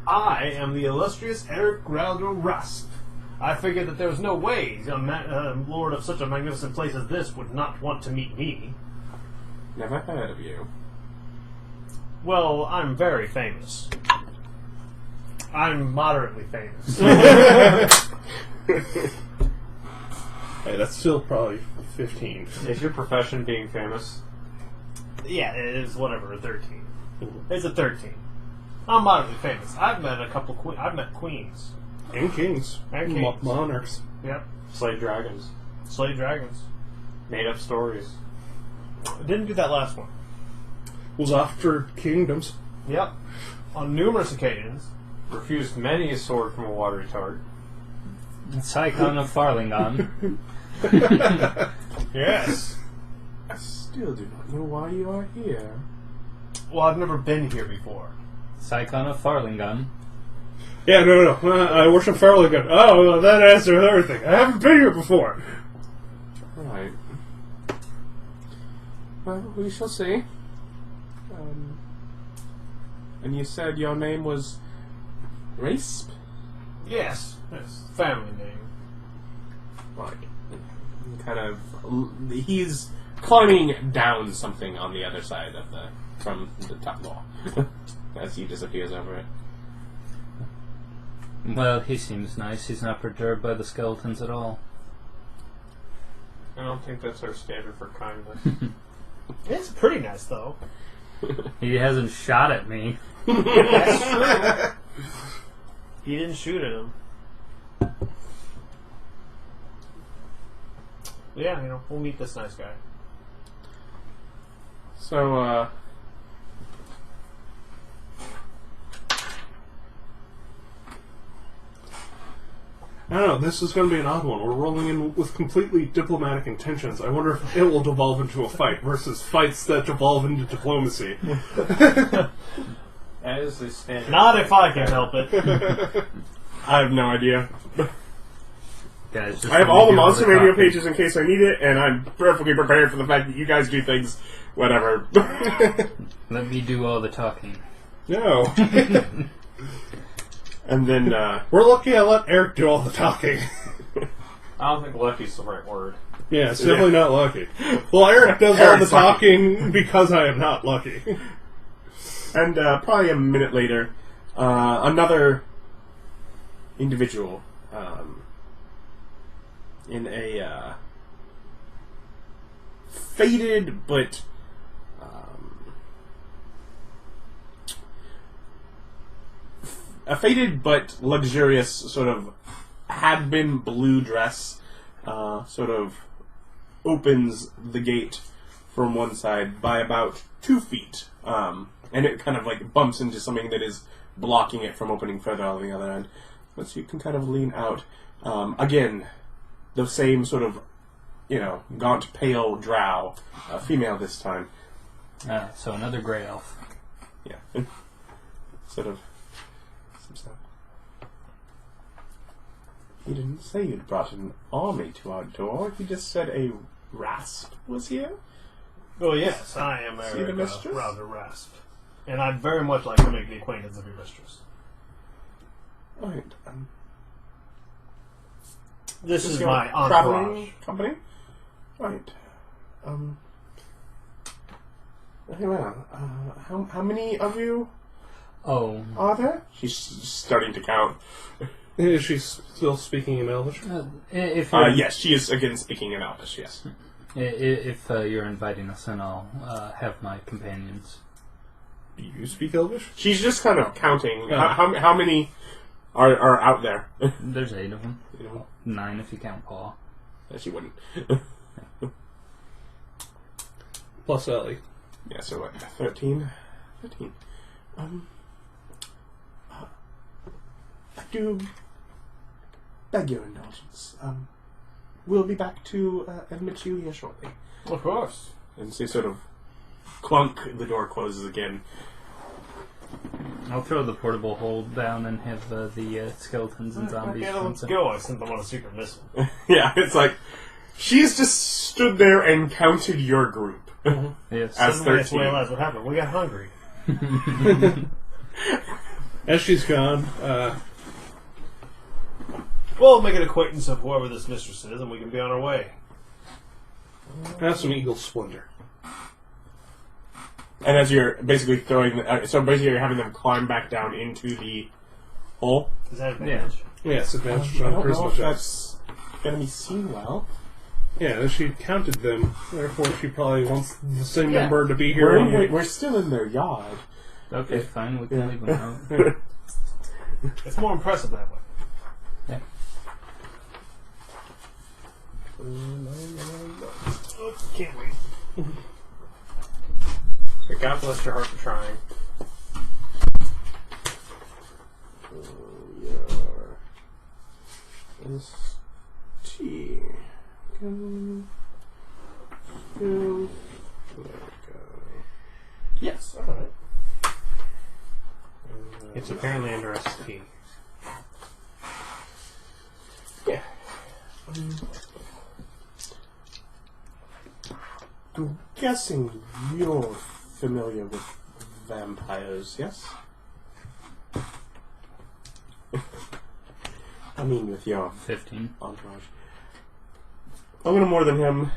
S2: I am the illustrious Erich Rauda Raspe. I figured that there was no way a lord of such a magnificent place as this would not want to meet me.
S1: Never heard of you.
S2: Well, I'm very famous. I'm moderately famous.
S4: Hey, that's still probably 15.
S5: Is your profession being famous?
S2: Yeah, it is whatever, a 13. It's a 13. I'm moderately famous. I've met a couple I've met queens.
S4: And kings.
S2: And kings.
S4: Monarchs.
S2: Yep.
S5: Slayed dragons.
S2: Slayed dragons.
S5: Made up stories.
S2: Didn't do that last one.
S4: Was after kingdoms.
S2: Yep. On numerous occasions.
S5: Refused many a sword from a watery tart.
S3: Sycon of Farlingon.
S2: Yes.
S1: I still do not know why you are here.
S2: Well, I've never been here before.
S3: Sycon of Farlingon.
S4: Yeah, no. I worship Farlingon. Oh, well, that answers everything. I haven't been here before.
S1: Right. Well, we shall see. And you said your name was Raspe?
S2: Yes. Yes. Family name.
S1: Right. He's climbing down something on the other side of from the top wall as he disappears over it.
S3: Well, he seems nice. He's not perturbed by the skeletons at all.
S5: I don't think that's our standard for kindness.
S2: It's pretty nice, though.
S3: He hasn't shot at me.
S2: That's true. He didn't shoot at him. But yeah, we'll meet this nice guy.
S1: So,
S4: I don't know, this is going to be an odd one. We're rolling in with completely diplomatic intentions. I wonder if it will devolve into a fight versus fights that devolve into diplomacy.
S5: That is the standard.
S2: Not if I can help it.
S1: I have no idea.
S3: Guys,
S1: I have all the Monster Radio pages in case I need it, and I'm perfectly prepared for the fact that you guys do things, whatever.
S3: Let me do all the talking.
S4: No.
S1: And then,
S4: We're lucky I let Eric do all the talking.
S5: I don't think lucky's the right word.
S4: Yeah, it's definitely not lucky. Well, Eric does all
S1: Eric's
S4: the talking because I am not lucky.
S1: and probably a minute later, another individual, in a faded but luxurious sort of had-been blue dress sort of opens the gate from one side by about 2 feet, and it kind of like bumps into something that is blocking it from opening further on the other end. But so you can kind of lean out. Again, the same sort of, gaunt, pale drow, female this time.
S3: So another grey elf.
S1: Yeah. Sort of. Some stuff. You didn't say you'd brought an army to our door. You just said a rasp was here?
S2: Oh yes, I am
S1: See the
S2: Erich,
S1: mistress?
S2: Rauda Raspe. And I'd very much like to make the acquaintance of your mistress.
S1: Right.
S2: This is
S1: your
S2: my
S1: traveling
S2: entourage.
S1: company? Right. Very well. How many of you
S3: Oh,
S1: are there? She's starting to count.
S4: Is she still speaking in Elvish?
S3: if you're,
S1: Yes, she is again speaking in Elvish, yes.
S3: if you're inviting us in, I'll have my companions.
S4: Do you speak Elvish?
S1: She's just kind of counting.
S4: Oh.
S1: How many are out there?
S3: There's 8 of them.
S1: You know,
S3: 9 if you count Paul.
S1: she wouldn't.
S4: Plus Eili.
S1: Yeah, so what, 13? 13. I do beg your indulgence. We'll be back to admit you here shortly.
S2: Of course.
S1: And so sort of clunk, the door closes again.
S3: I'll throw the portable hold down and have the skeletons and zombies.
S2: Okay, let's go. I sent them on a secret mission.
S1: Yeah, it's like, she's just stood there and counted your group.
S3: Yes.
S1: As
S2: Suddenly it's
S1: 13.
S2: realized what happened. We got hungry.
S4: As she's gone,
S2: We'll make an acquaintance of whoever this mistress is, and we can be on our way.
S4: have some Eagle Splendor.
S1: And as you're basically throwing, so basically you're having them climb back down into the hole.
S2: Is that advantage?
S4: Yes, advantage
S1: I
S4: on
S1: don't know
S4: charisma
S1: if
S4: checks.
S1: that's going to be seen well.
S4: Yeah, and she counted them. Therefore, she probably wants the same
S2: Yeah.
S4: number to be here.
S1: We're still in their yard.
S3: Okay, fine. We can
S1: Yeah.
S3: leave them out.
S2: It's more impressive that way.
S3: Yeah.
S2: Can't wait.
S5: God bless your heart for trying.
S1: T. Yes, alright.
S2: It's apparently under SP.
S1: Yeah. I'm guessing you're familiar with vampires, yes? I mean, with your
S3: 15.
S1: entourage. A little more than him.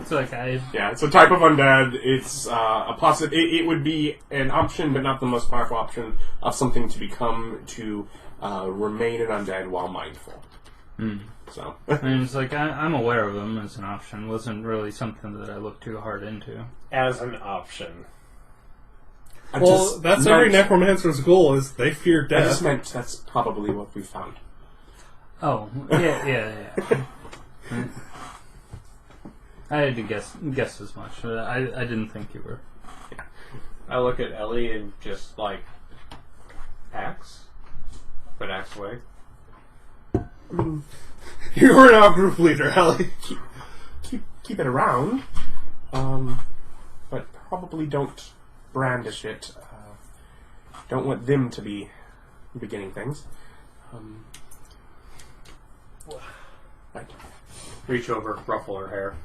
S3: So like
S1: Yeah, it's a type of undead. It's a it would be an option, but not the most powerful option of something to become to remain an undead while mindful. So,
S3: I mean, it's like I'm aware of them as an option. Wasn't really something that I looked too hard into.
S5: As an option.
S1: I
S4: Well,
S1: just
S4: that's
S1: meant-
S4: every necromancer's goal: is they fear
S1: I
S4: death.
S1: just meant that's probably what we found.
S3: Oh, yeah. I had to guess as much. I didn't think you were.
S5: I look at Eili and just like axe, but axe away.
S4: You're now group leader, Eili.
S1: Keep it around, but probably don't brandish it. Don't want them to be beginning things. Right.
S5: Reach over, ruffle her hair.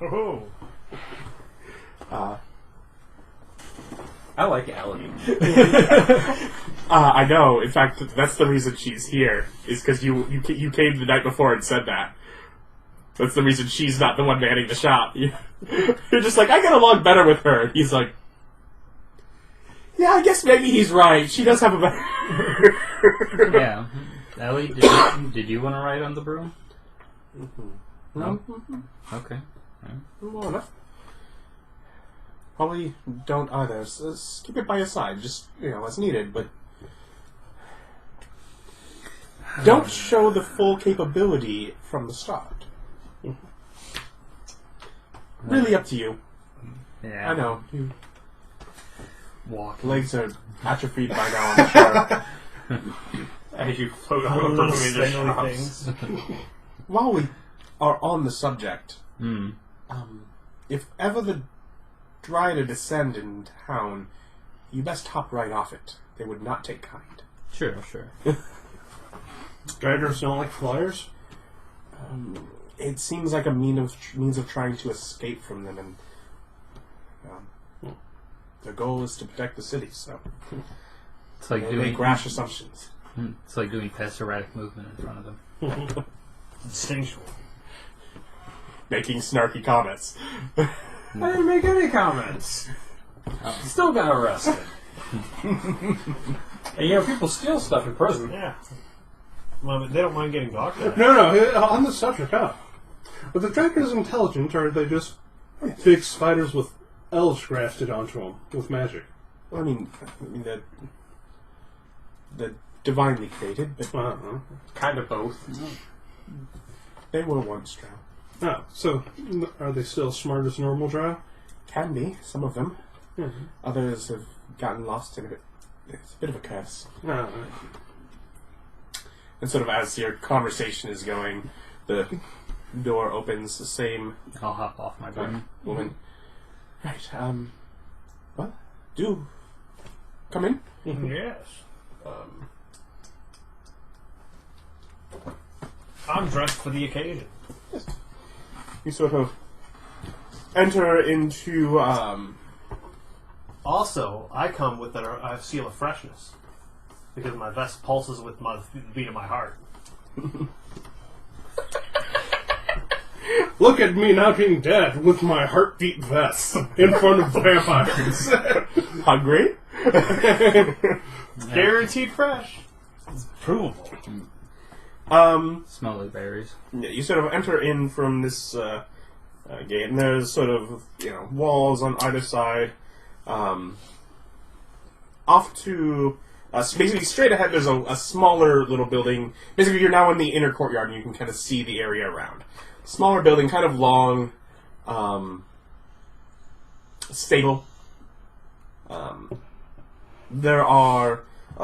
S2: Oh,
S5: I like Eili.
S1: I know. In fact, that's the reason she's here. Is because you came the night before and said that. That's the reason she's not the one manning the shop. You're just like, I get along better with her. And he's like, yeah, I guess maybe he's right. She does have a better.
S3: Yeah. Ellie, did you want to ride on the broom? No? Okay.
S1: More enough. Probably don't either. So just keep it by your side, just as needed, but don't show the full capability from the start. Really up to you.
S3: Yeah.
S1: I know. Your
S3: Walk.
S1: legs are atrophied by now, I'm sure.
S5: As you float on
S2: little
S5: the broom into
S2: spindly
S5: shops.
S2: things.
S1: While we are on the subject,
S3: Hmm.
S1: if ever the Dryad descend in town, you best hop right off it. They would not take kind.
S3: Sure.
S4: Drivers don't like flyers.
S1: it seems like a means of trying to escape from them, and their goal is to protect the city. So
S3: It's like
S1: they
S3: doing
S1: make rash assumptions.
S3: It's like doing fast erratic movement in front of them.
S2: Instinctual.
S1: Making snarky comments.
S5: I didn't make any comments. Still got arrested. And people steal stuff in prison.
S2: Yeah. Well, they don't mind getting docked.
S4: No, on the subject, But the Dracula's intelligent, or are they just big spiders with elves grafted onto them with magic?
S1: Well, I mean the divinely created, but
S5: Kind of both.
S1: they were once drow.
S4: Oh, so are they still smart as normal drow?
S1: Can be, some of them.
S4: Mm-hmm.
S1: Others have gotten lost in it. It's a bit of a curse.
S4: Oh,
S1: And sort of as your conversation is going, the door opens, the same
S3: I'll hop off my button.
S1: woman. Right, well, do come in.
S2: Yes. I'm dressed for the occasion.
S1: You sort of enter into,
S2: Also, I come with a seal of freshness. Because my vest pulses with the beat of my heart.
S4: Look at me not being dead with my heartbeat vest in front of the vampires.
S1: hungry.
S2: Guaranteed fresh. It's provable.
S3: Smell like berries.
S1: You sort of enter in from this gate, and there's sort of walls on either side. Off to basically straight ahead, there's a smaller little building. Basically, you're now in the inner courtyard, and you can kind of see the area around. Smaller building, kind of long, stable.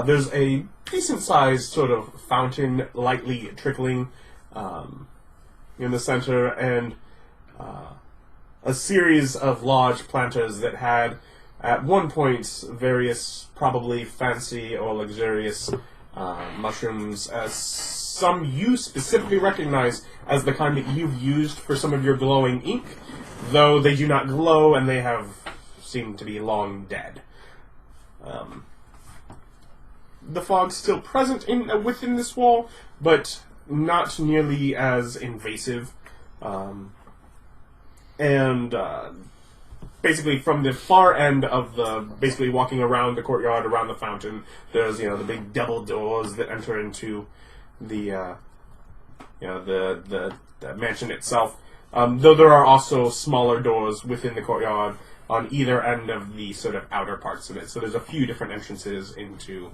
S1: There's a decent-sized sort of fountain, lightly trickling in the center, and a series of large planters that had, at one point, various probably fancy or luxurious mushrooms, as some you specifically recognize as the kind that you've used for some of your glowing ink, though they do not glow and they have seemed to be long dead. The fog's still present within this wall, but not nearly as invasive. Basically, from the far end of basically walking around the courtyard, around the fountain, there's the big double doors that enter into the mansion itself. Though there are also smaller doors within the courtyard on either end of the sort of outer parts of it. So there's a few different entrances into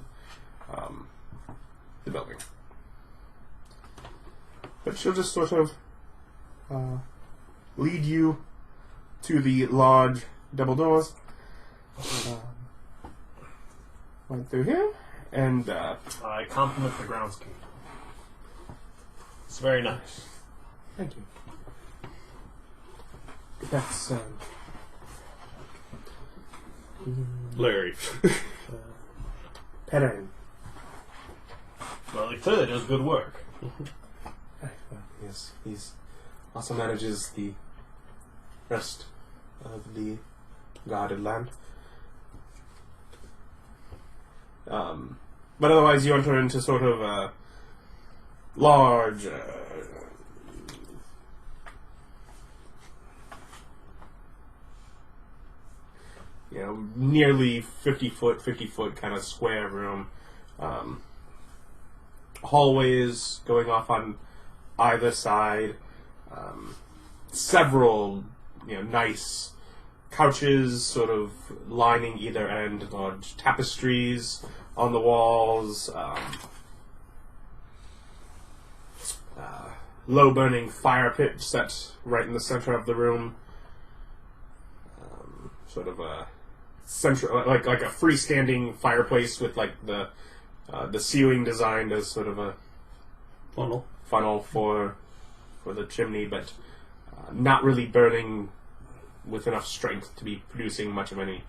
S1: the building. But she'll just sort of lead you to the large double doors. Right through here, and
S2: I compliment the groundskeeper. It's very nice.
S1: thank you. That's
S4: Larry.
S1: Perin.
S2: Well, he clearly does good work.
S1: Yes, he's also manages the rest of the guarded land. But otherwise, you enter into sort of a large, nearly 50 foot kind of square room. Hallways going off on either side. Several, nice couches sort of lining either end. Large tapestries on the walls. Low burning fire pit set right in the center of the room. Sort of a central, like a freestanding fireplace with like the ceiling designed as sort of a funnel for the chimney, but not really burning with enough strength to be producing much of any.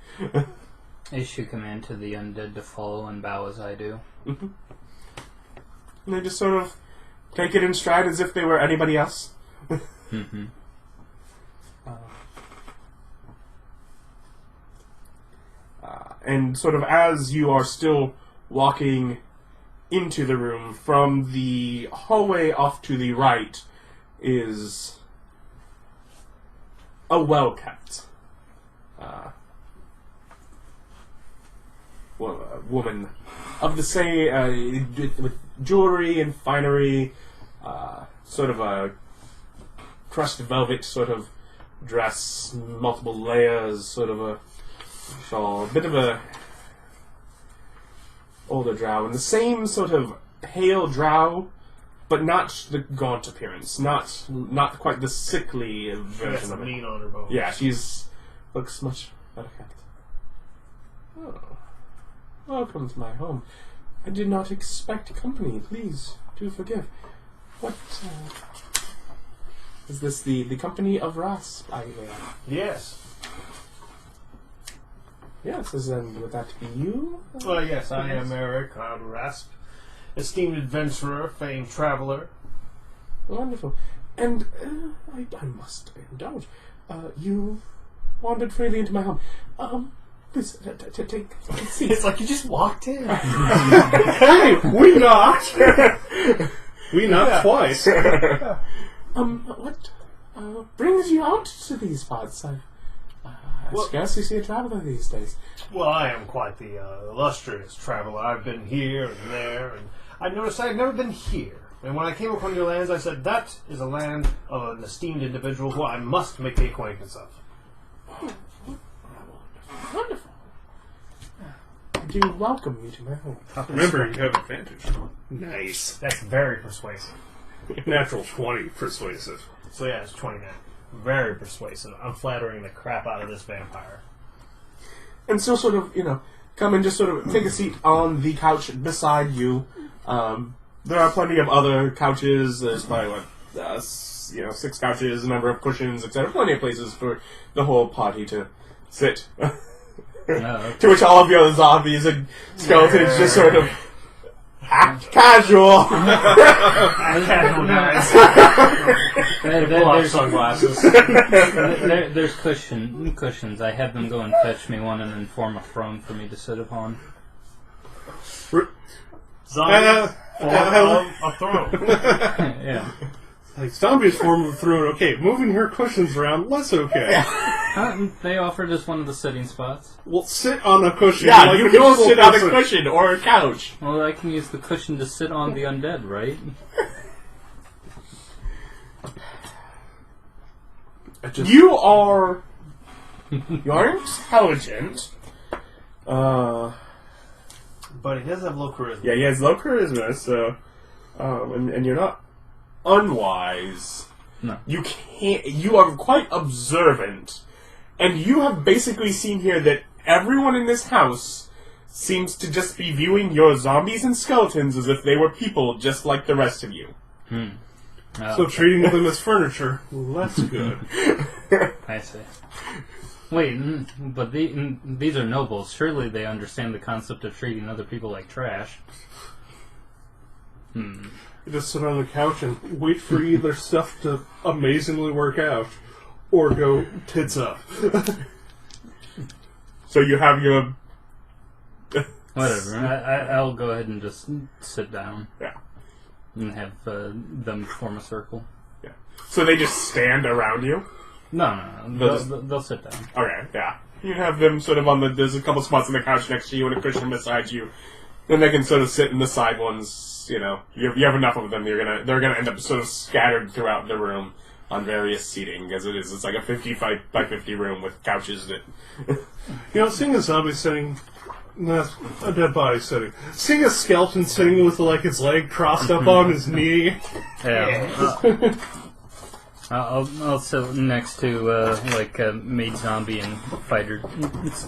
S3: Issue command to the undead to follow and bow as I do.
S1: Mm-hmm. And they just sort of take it in stride as if they were anybody else
S3: Mm-hmm.
S1: And sort of as you are still walking into the room, from the hallway off to the right is a well-kept woman of the same, with jewelry and finery, sort of a crushed velvet sort of dress, multiple layers, sort of a shawl, a bit of a older drow, and the same sort of pale drow, but not the gaunt appearance, not quite the sickly
S2: She got
S1: version
S2: some
S1: of it.
S2: meat on her bones.
S1: Yeah, looks much better kept. Oh, welcome to my home. I did not expect company. Please do forgive. What is this? The company of Raspe?
S2: Yes.
S1: Yes, would that be you?
S2: Well, yes, I am Erich. I'm Raspe, esteemed adventurer, famed traveler.
S1: Wonderful. And I must indulge. You wandered freely into my home. Please take a seat.
S2: It's like you just walked in.
S4: Hey, we knocked. We knocked twice.
S1: What brings you out to these parts? I scarcely see a traveler these days.
S2: Well, I am quite the illustrious traveler. I've been here and there, and I noticed I've never been here. And when I came upon your lands, I said, that is a land of an esteemed individual who I must make the acquaintance of.
S1: Wonderful. I do welcome you to my home.
S4: Remember, you have advantage. Nice.
S2: That's very persuasive.
S4: Natural 20 persuasive.
S2: So yeah, it's 29. Very persuasive. I'm flattering the crap out of this vampire.
S1: And so sort of, come and just sort of take a seat on the couch beside you. There are plenty of other couches. There's probably, 6 couches, a number of cushions, etc. Plenty of places for the whole party to sit.
S3: Okay.
S1: To which all of the other zombies and skeletons just sort of act casual.
S2: Casual guys. Pull out sunglasses.
S3: There's cushions. I have them go and fetch me one and then form a throne for me to sit upon.
S2: Zombies form a throne.
S3: Yeah.
S4: Like, zombies form of a throne. Okay, moving her cushions around, less okay.
S3: They offered us one of the sitting spots.
S4: Well, sit on a cushion.
S1: Yeah,
S4: like
S1: you
S4: a
S1: can
S4: normal
S1: sit on a
S4: person.
S1: cushion or a couch.
S3: Well, I can use the cushion to sit on the undead, right?
S1: You are intelligent.
S2: But he does have low charisma.
S1: Yeah, he has low charisma, so and you're not unwise.
S3: No.
S1: You are quite observant. And you have basically seen here that everyone in this house seems to just be viewing your zombies and skeletons as if they were people just like the rest of you.
S4: So treating them as furniture, less good.
S3: I see. Wait, but these are nobles. Surely they understand the concept of treating other people like trash.
S4: You just sit on the couch and wait for either stuff to amazingly work out, or go tits up.
S1: So you have your...
S3: Whatever. I'll go ahead and just sit down.
S1: Yeah.
S3: And have them form a circle.
S1: Yeah. So they just stand around you?
S3: No. They'll sit down.
S1: Okay, yeah. You have them sort of there's a couple spots on the couch next to you and a cushion beside you. Then they can sort of sit in the side ones, you have enough of them, they're gonna end up sort of scattered throughout the room on various seating, as it is. It's like a 55 by 50 room with couches that...
S4: Seeing a zombie sitting... That's a dead body sitting. Seeing a skeleton sitting with, his leg crossed up on his knee.
S3: Yeah. I'll sit next to, a maid zombie and fighter.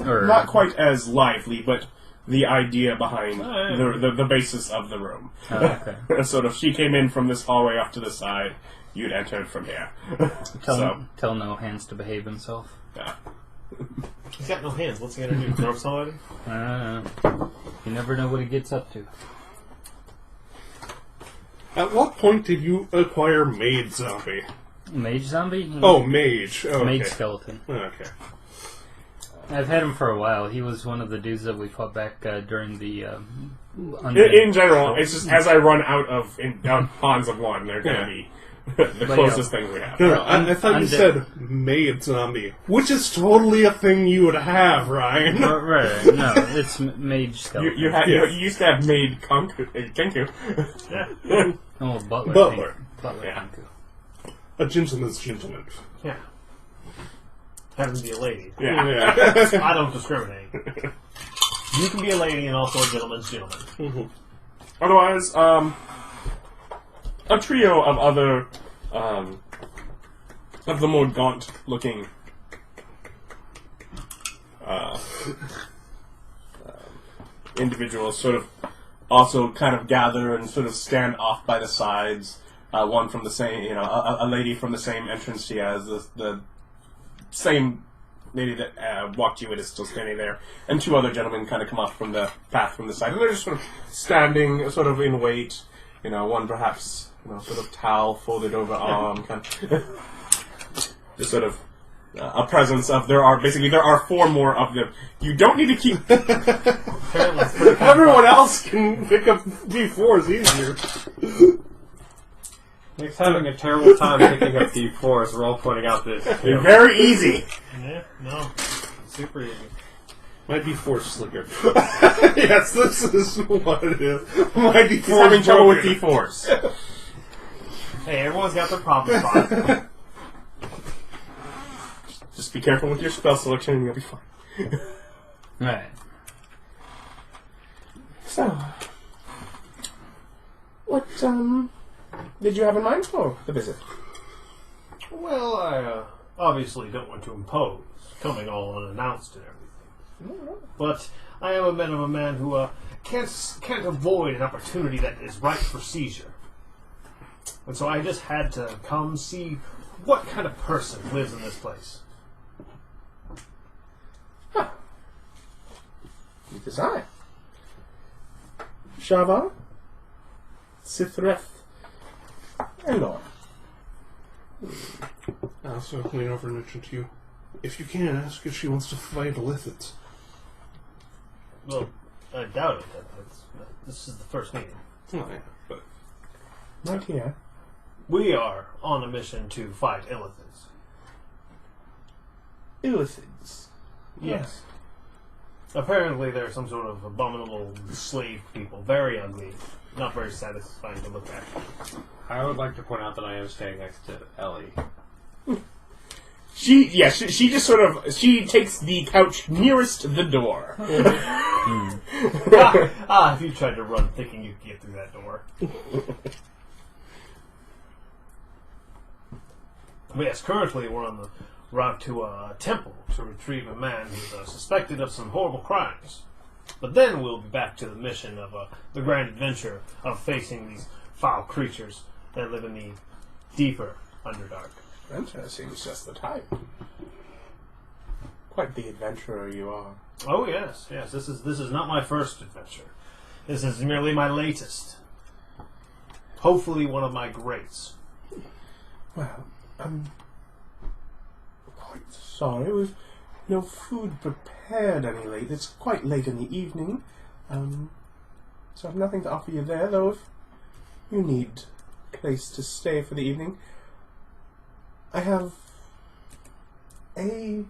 S3: Or
S1: Not quite as lively, but the idea behind the basis of the room.
S3: okay.
S1: Sort of, she came in from this hallway off to the side, you'd entered from here.
S3: Tell No Hands to behave himself.
S1: Yeah.
S2: He's got no hands. What's he gonna do? Throw somebody?
S3: You never know what he gets up to.
S4: At what point did you acquire maid zombie?
S3: Mage zombie?
S4: Oh, mage. Oh,
S3: Mage
S4: okay.
S3: skeleton.
S4: Okay.
S3: I've had him for a while. He was one of the dudes that we fought back during the...
S1: In general, it's just as I run out of ponds of one, they're going to be the closest thing we have.
S4: No, I thought you said maid zombie, which is totally a thing you would have, Ryan.
S3: Right. No, it's mage skeleton.
S1: You used to have made Kenku.
S2: Yeah.
S3: Oh, butler.
S4: Butler.
S3: Butler.
S1: Yeah.
S4: A gentleman's gentleman.
S2: Yeah. Having to be a lady.
S1: Yeah.
S2: I don't discriminate. You can be a lady and also a gentleman's gentleman.
S4: Mm-hmm.
S1: Otherwise, a trio of other, of the more gaunt-looking, individuals sort of also kind of gather and sort of stand off by the sides. One from the same, a lady from the same entrance she has, the same lady that walked you in is still standing there, and two other gentlemen kind of come up from the path from the side, and they're just sort of standing, sort of in wait. One perhaps, sort of towel folded over arm, kind of, just sort of a presence of. There are four more of them. You don't need to keep.
S4: Everyone else can pick up D4s easier.
S5: Nick's having a terrible time picking up D4s. We're all pointing out this.
S1: They're very easy.
S2: Yeah, no. Super easy.
S4: My D4 is slicker. Yes, this is what it is. My D4
S1: He's having trouble with D4s.
S2: Hey, everyone's got their problem spot.
S1: Just be careful with your spell selection, and you'll be fine.
S3: Right.
S1: So, what did you have in mind for the visit?
S2: Well, I obviously don't want to impose, coming all unannounced and everything. But I am a man who can't avoid an opportunity that is ripe for seizure. And so I just had to come see what kind of person lives in this place.
S1: Huh. It is I. Shava, Sithreth, and Lord.
S4: I also lean over and mention to you, if you can, ask if she wants to fight Lithids.
S2: Well, I doubt it. This is the first meeting.
S4: Oh, yeah, but
S1: Right here.
S2: We are on a mission to fight Illithids.
S1: Illithids.
S2: Yes. Apparently they're some sort of abominable slave people. Very ugly. Not very satisfying to look at.
S5: I would like to point out that I am staying next to Eili.
S1: She just sort of, she takes the couch nearest the door.
S2: If you tried to run thinking you could get through that door. But yes, currently we're on the route to a temple to retrieve a man who's suspected of some horrible crimes. But then we'll be back to the mission of the grand adventure of facing these foul creatures that live in the deeper Underdark.
S1: Adventure seems just the type. Quite the adventurer you are.
S2: Oh yes. This is not my first adventure. This is merely my latest. Hopefully one of my greats.
S1: Well, I'm quite sorry. With no food prepared any late. It's quite late in the evening. So I've nothing to offer you there, though if you need a place to stay for the evening, I have a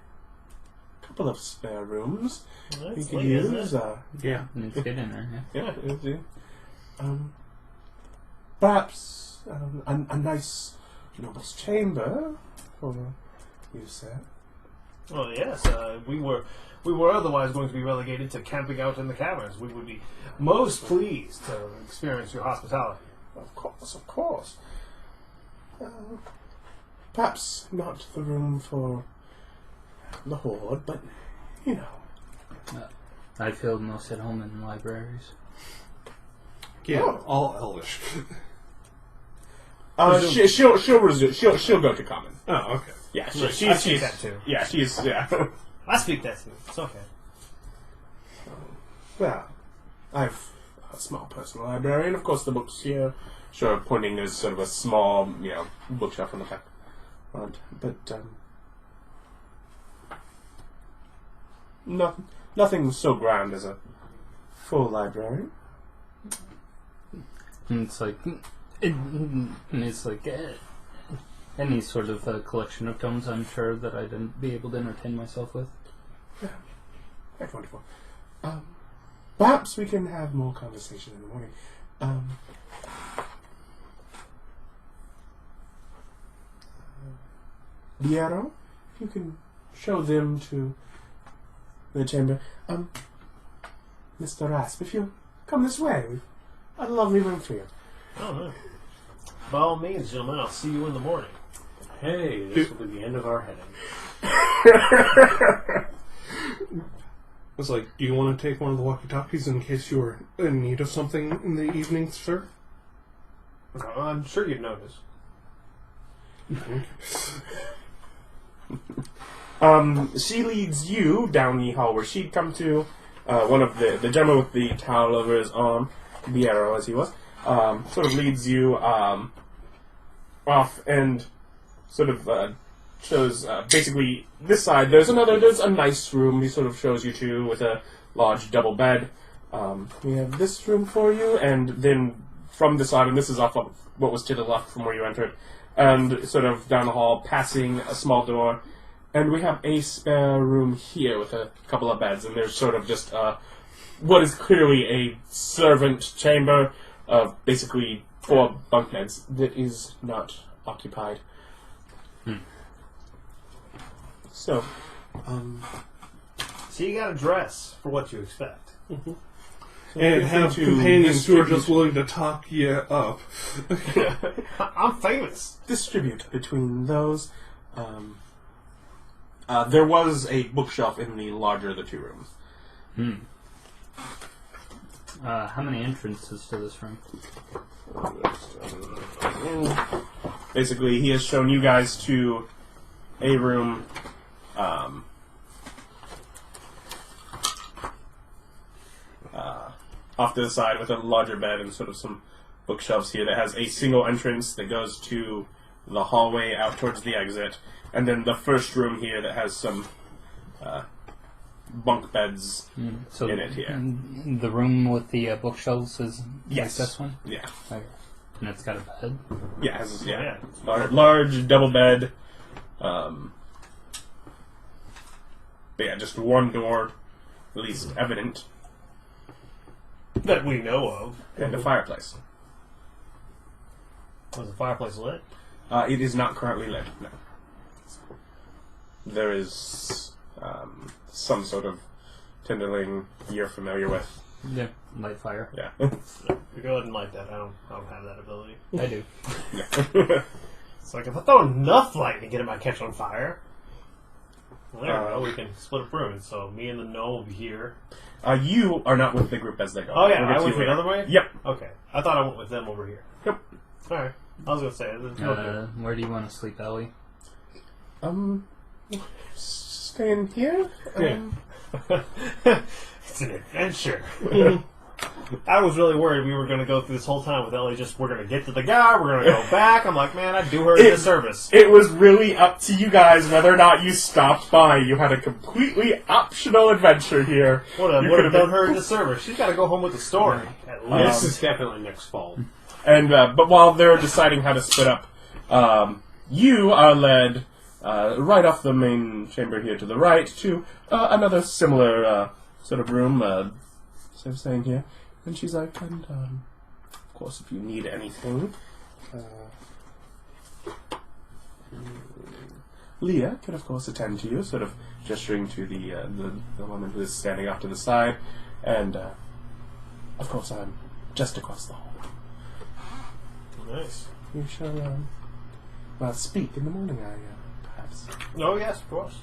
S1: couple of spare rooms we
S2: That's
S1: could
S2: late, isn't
S1: use.
S2: it?
S4: yeah.
S3: Let's get in there, yeah.
S1: Yeah, it'll do. Perhaps a nice noble's chamber for you, sir.
S2: Well, yes. We were otherwise going to be relegated to camping out in the caverns. We would be most pleased to experience your hospitality.
S1: Of course. Perhaps not the room for the horde, but you know.
S3: I feel most at home in libraries.
S4: Yeah,
S1: Oh.
S4: all Elvish.
S1: She'll go to common.
S4: Oh, okay.
S1: Yeah,
S2: I speak that too.
S1: Yeah, she's yeah.
S2: I speak that too. It's okay.
S1: Well, I've a small personal library, and of course the books here. Sure, pointing is sort of a small, bookshelf on the back. But nothing so grand as a full library.
S3: And it's like, any sort of collection of tomes, I'm sure, that I'd be able to entertain myself with.
S1: Yeah, that's wonderful. Perhaps we can have more conversation in the morning. Liero, you can show them to the chamber. Mr. Raspe, if you come this way, we've a lovely room for you.
S2: Oh, no. By all means, gentlemen, I'll see you in the morning.
S5: Hey, this will be the end of our heading.
S4: It's like, do you want to take one of the walkie-talkies in case you are in need of something in the evening, sir?
S2: I'm sure you'd notice.
S1: She leads you down the hall where she'd come to. One of the gentleman with the towel over his arm, Biero as he was, sort of leads you off and sort of shows basically this side. There's a nice room he sort of shows you to with a large double bed. We have this room for you, and then from the side, and this is off of what was to the left from where you entered, and sort of down the hall, passing a small door. And we have a spare room here with a couple of beds, and there's sort of just what is clearly a servant chamber of basically 4 bunk beds that is not occupied. So,
S2: So you got to dress for what you expect.
S4: Mm-hmm. And have companions who are just willing to talk you up.
S2: I'm famous.
S1: Distribute between those. There was a bookshelf in the larger of the 2 rooms.
S3: How many entrances to this room?
S1: Basically, he has shown you guys to a room off to the side with a larger bed and sort of some bookshelves here that has a single entrance that goes to the hallway out towards the exit. And then the first room here that has some bunk beds
S3: So
S1: in it here.
S3: The room with the bookshelves is
S1: Yes.
S3: like this one?
S1: Yeah.
S3: Okay. And it's got a bed?
S1: Yeah, it has,
S2: Yeah.
S1: large double bed. But yeah, just one door, at least evident,
S2: That we know of.
S1: and a fireplace.
S2: Was the fireplace lit?
S1: It is not currently lit, no. There is some sort of kindling you're familiar with.
S3: Yeah. Light fire.
S1: Yeah.
S2: You go ahead and light that. I don't have that ability.
S3: I do.
S1: Yeah.
S2: It's like, if I throw enough light to get it might catch on fire. Well, there we go. We can split up rooms. So me and the gnome will be here.
S1: You are not with the group as they go.
S2: Oh, yeah.
S1: We'll get
S2: I
S1: to
S2: went
S1: you
S2: the
S1: later.
S2: other way?
S1: Yep.
S2: Okay. I thought I went with them over here.
S1: Yep.
S2: Alright. I was going to say, there's no good.
S3: Where do you want to sleep, Eili?
S1: Staying here?
S2: It's an adventure. I was really worried we were going to go through this whole time with Ellie. We're going to get to the guy, we're going to go back. I'm like, man, I'd do her a disservice.
S1: It was really up to you guys whether or not you stopped by. You had a completely optional adventure here.
S2: Would have done her a disservice. She's got to go home with the story. At
S5: This
S2: least.
S5: is definitely next fall.
S1: And but while they're deciding how to split up, you are led right off the main chamber here to the right to another similar sort of room. So I'm saying here, and she's like, and of course, if you need anything, Leah can of course attend to you. Sort of gesturing to the woman who is standing off to the side, and of course I'm just across the hall.
S2: Nice.
S1: You shall speak in the morning, perhaps.
S2: Oh, yes, of course.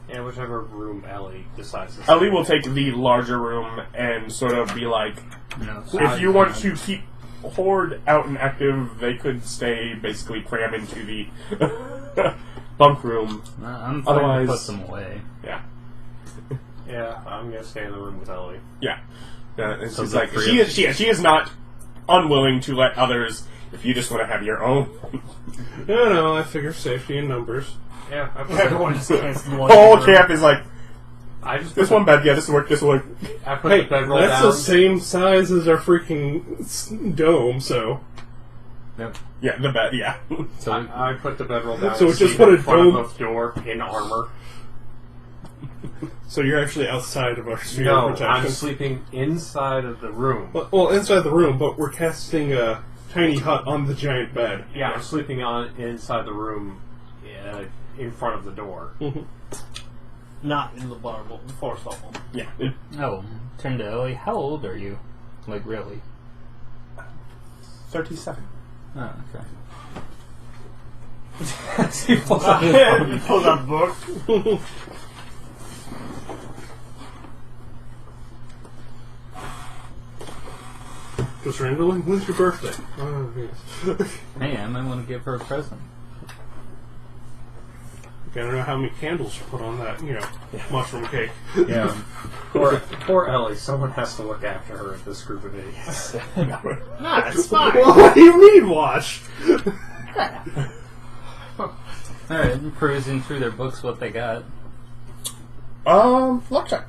S5: Yeah, whichever room Ellie decides to
S1: Eili will take the larger room and sort of be like,
S3: No.
S1: if you want to keep Horde out and active, they could stay basically cram into the bunk room.
S3: I'm fine
S1: Otherwise-
S3: to put them away.
S1: Yeah.
S5: Yeah, I'm going to stay in the room with Ellie.
S1: Yeah. And
S3: So
S1: she's
S3: the
S1: like,
S3: three of
S1: she is not unwilling to let others If you just want to have your own.
S4: No, I figure safety in numbers.
S5: Yeah,
S2: Everyone just gets in one
S1: The whole
S2: room.
S1: camp is like,
S5: I just
S1: this one bed, yeah, this will work, this will work.
S5: I put
S4: Hey,
S5: the bedroll
S4: that's
S5: down.
S4: the same size as our freaking dome, so...
S3: Yep.
S1: Yeah, the bed, yeah.
S3: So
S5: I put the bedroll down.
S4: So
S5: and
S4: just
S5: sleep
S4: put
S5: in
S4: a
S5: front
S4: dome-
S5: of the door in armor.
S4: So you're actually outside of our sphere
S5: No,
S4: of protection.
S5: I'm sleeping inside of the room.
S4: Well, inside the room, but we're casting a tiny hut on the giant bed.
S5: Yeah, I'm sleeping inside the room in front of the door.
S2: Not in the bubble, the forest bubble.
S1: Yeah.
S3: oh, turn to Eili. How old are you? Like really?
S1: 37.
S3: Oh, okay.
S2: He pulls out the book.
S4: Just randomly, when's your birthday? Oh, yes.
S3: Hey, I might want to give her a present.
S4: I don't know how many candles you put on that, mushroom cake.
S3: Yeah.
S5: Poor Ellie. Someone has to look after her at this group of idiots.
S2: Nah, it's fine.
S4: Well, what do you mean, watch?
S3: Alright, perusing through their books, what they got.
S1: Luck check.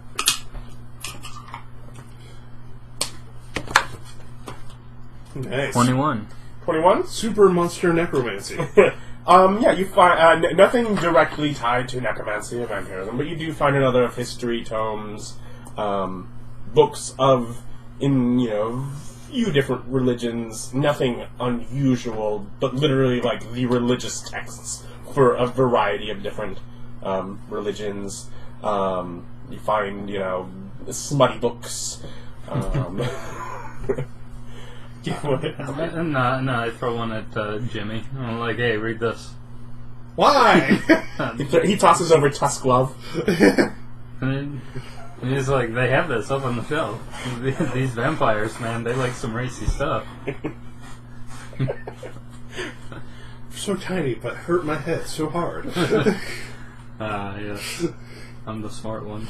S4: Nice.
S3: 21.
S1: 21?
S4: Super monster necromancy.
S1: Yeah, you find nothing directly tied to necromancy of vampirism, but you do find another of history tomes, books in few different religions, nothing unusual, but literally like the religious texts for a variety of different religions. You find, smutty books.
S3: No, I throw one at Jimmy. I'm like, hey, read this.
S4: Why?
S1: He tosses over Tusk Love.
S3: And he's like, they have this up on the shelf. These vampires, man, they like some racy stuff.
S4: So tiny, but hurt my head so hard.
S3: Yes. I'm the smart one.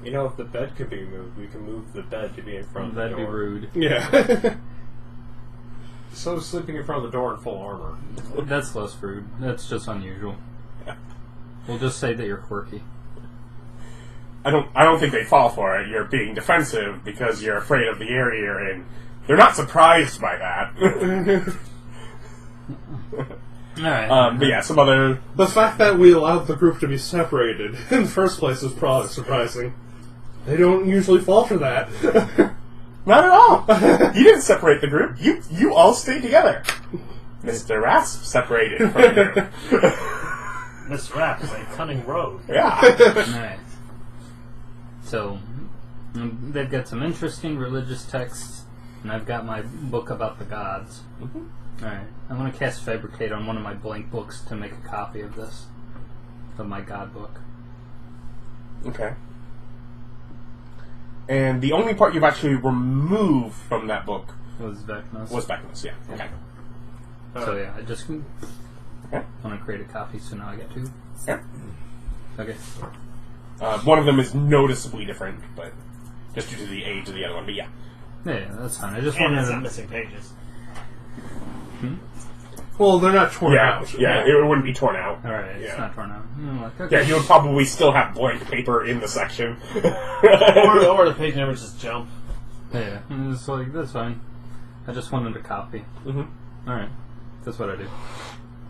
S5: If the bed could be moved, we can move the bed to be in front of the
S3: That'd
S5: door.
S3: be rude.
S4: Yeah.
S5: So sleeping in front of the door in full armor.
S3: That's less rude. That's just unusual. We'll just say that you're quirky.
S1: I don't think they fall for it. You're being defensive because you're afraid of the area you're in. They're not surprised by that.
S3: Alright.
S1: But yeah, some other...
S4: The fact that we allowed the group to be separated in the first place is probably surprising. They don't usually fall for that.
S1: Not at all! You didn't separate the group. You all stayed together. Mr. Rasp separated from the group.
S2: This rap is a cunning rogue.
S1: Yeah.
S3: Alright. So, they've got some interesting religious texts, and I've got my book about the gods. Alright. I'm going to cast Fabricate on one of my blank books to make a copy of this. Of my god book.
S1: Okay. And the only part you've actually removed from that book
S3: Was Vecna's.
S1: was Vecna's, yeah. Okay.
S3: So yeah, I just
S1: Okay.
S3: want to create a copy, so now I get two.
S1: Yeah.
S3: Okay.
S1: One of them is noticeably different, but just due to the age of the other one, but yeah.
S3: Yeah, that's fine. I just
S2: And
S3: wanted
S2: it's
S3: to...
S2: not missing pages.
S4: Well, they're not torn
S1: Yeah,
S4: out.
S1: yeah, it wouldn't be torn out.
S3: Alright, it's
S1: Yeah.
S3: not torn out. I'm like, okay.
S1: Yeah, you would probably still have blank paper in the section.
S2: Or the page numbers just jump.
S3: Yeah, and it's like, that's fine. I just wanted a copy. Alright. That's what I do.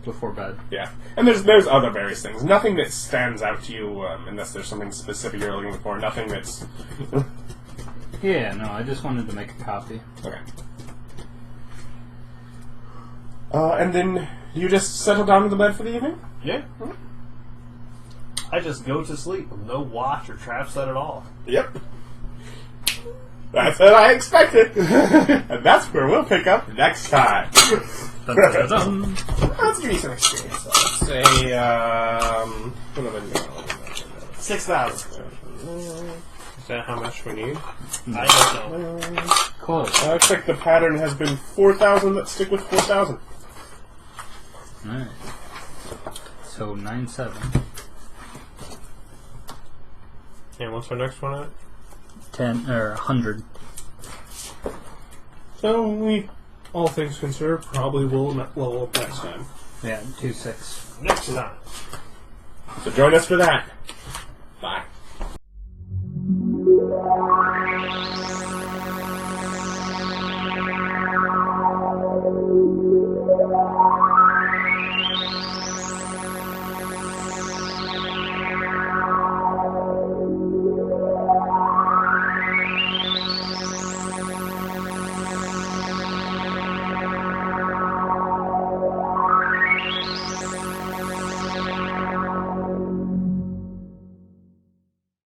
S3: Before bed.
S1: Yeah, and there's other various things. Nothing that stands out to you unless there's something specific you're looking for. Nothing that's...
S3: Yeah, no, I just wanted to make a copy.
S1: Okay. And then you just settle down to the bed for the evening?
S2: Yeah. I just go to sleep with no watch or trap set at all.
S1: Yep. That's what I expected. And that's where we'll pick up next time.
S3: Dun-dun-dun.
S1: Let's give you some experience. So let's say, what have I done?
S2: 6,000.
S5: Is that how much we need?
S2: I don't know.
S3: Close.
S1: I expect the pattern has been 4,000. Let's stick with 4,000.
S3: Alright. So 9-7.
S5: And what's our next one at?
S3: 10 or 100.
S4: So we, all things considered, probably will level up next time.
S3: Yeah, 2-6.
S2: Next time.
S1: So join us for that.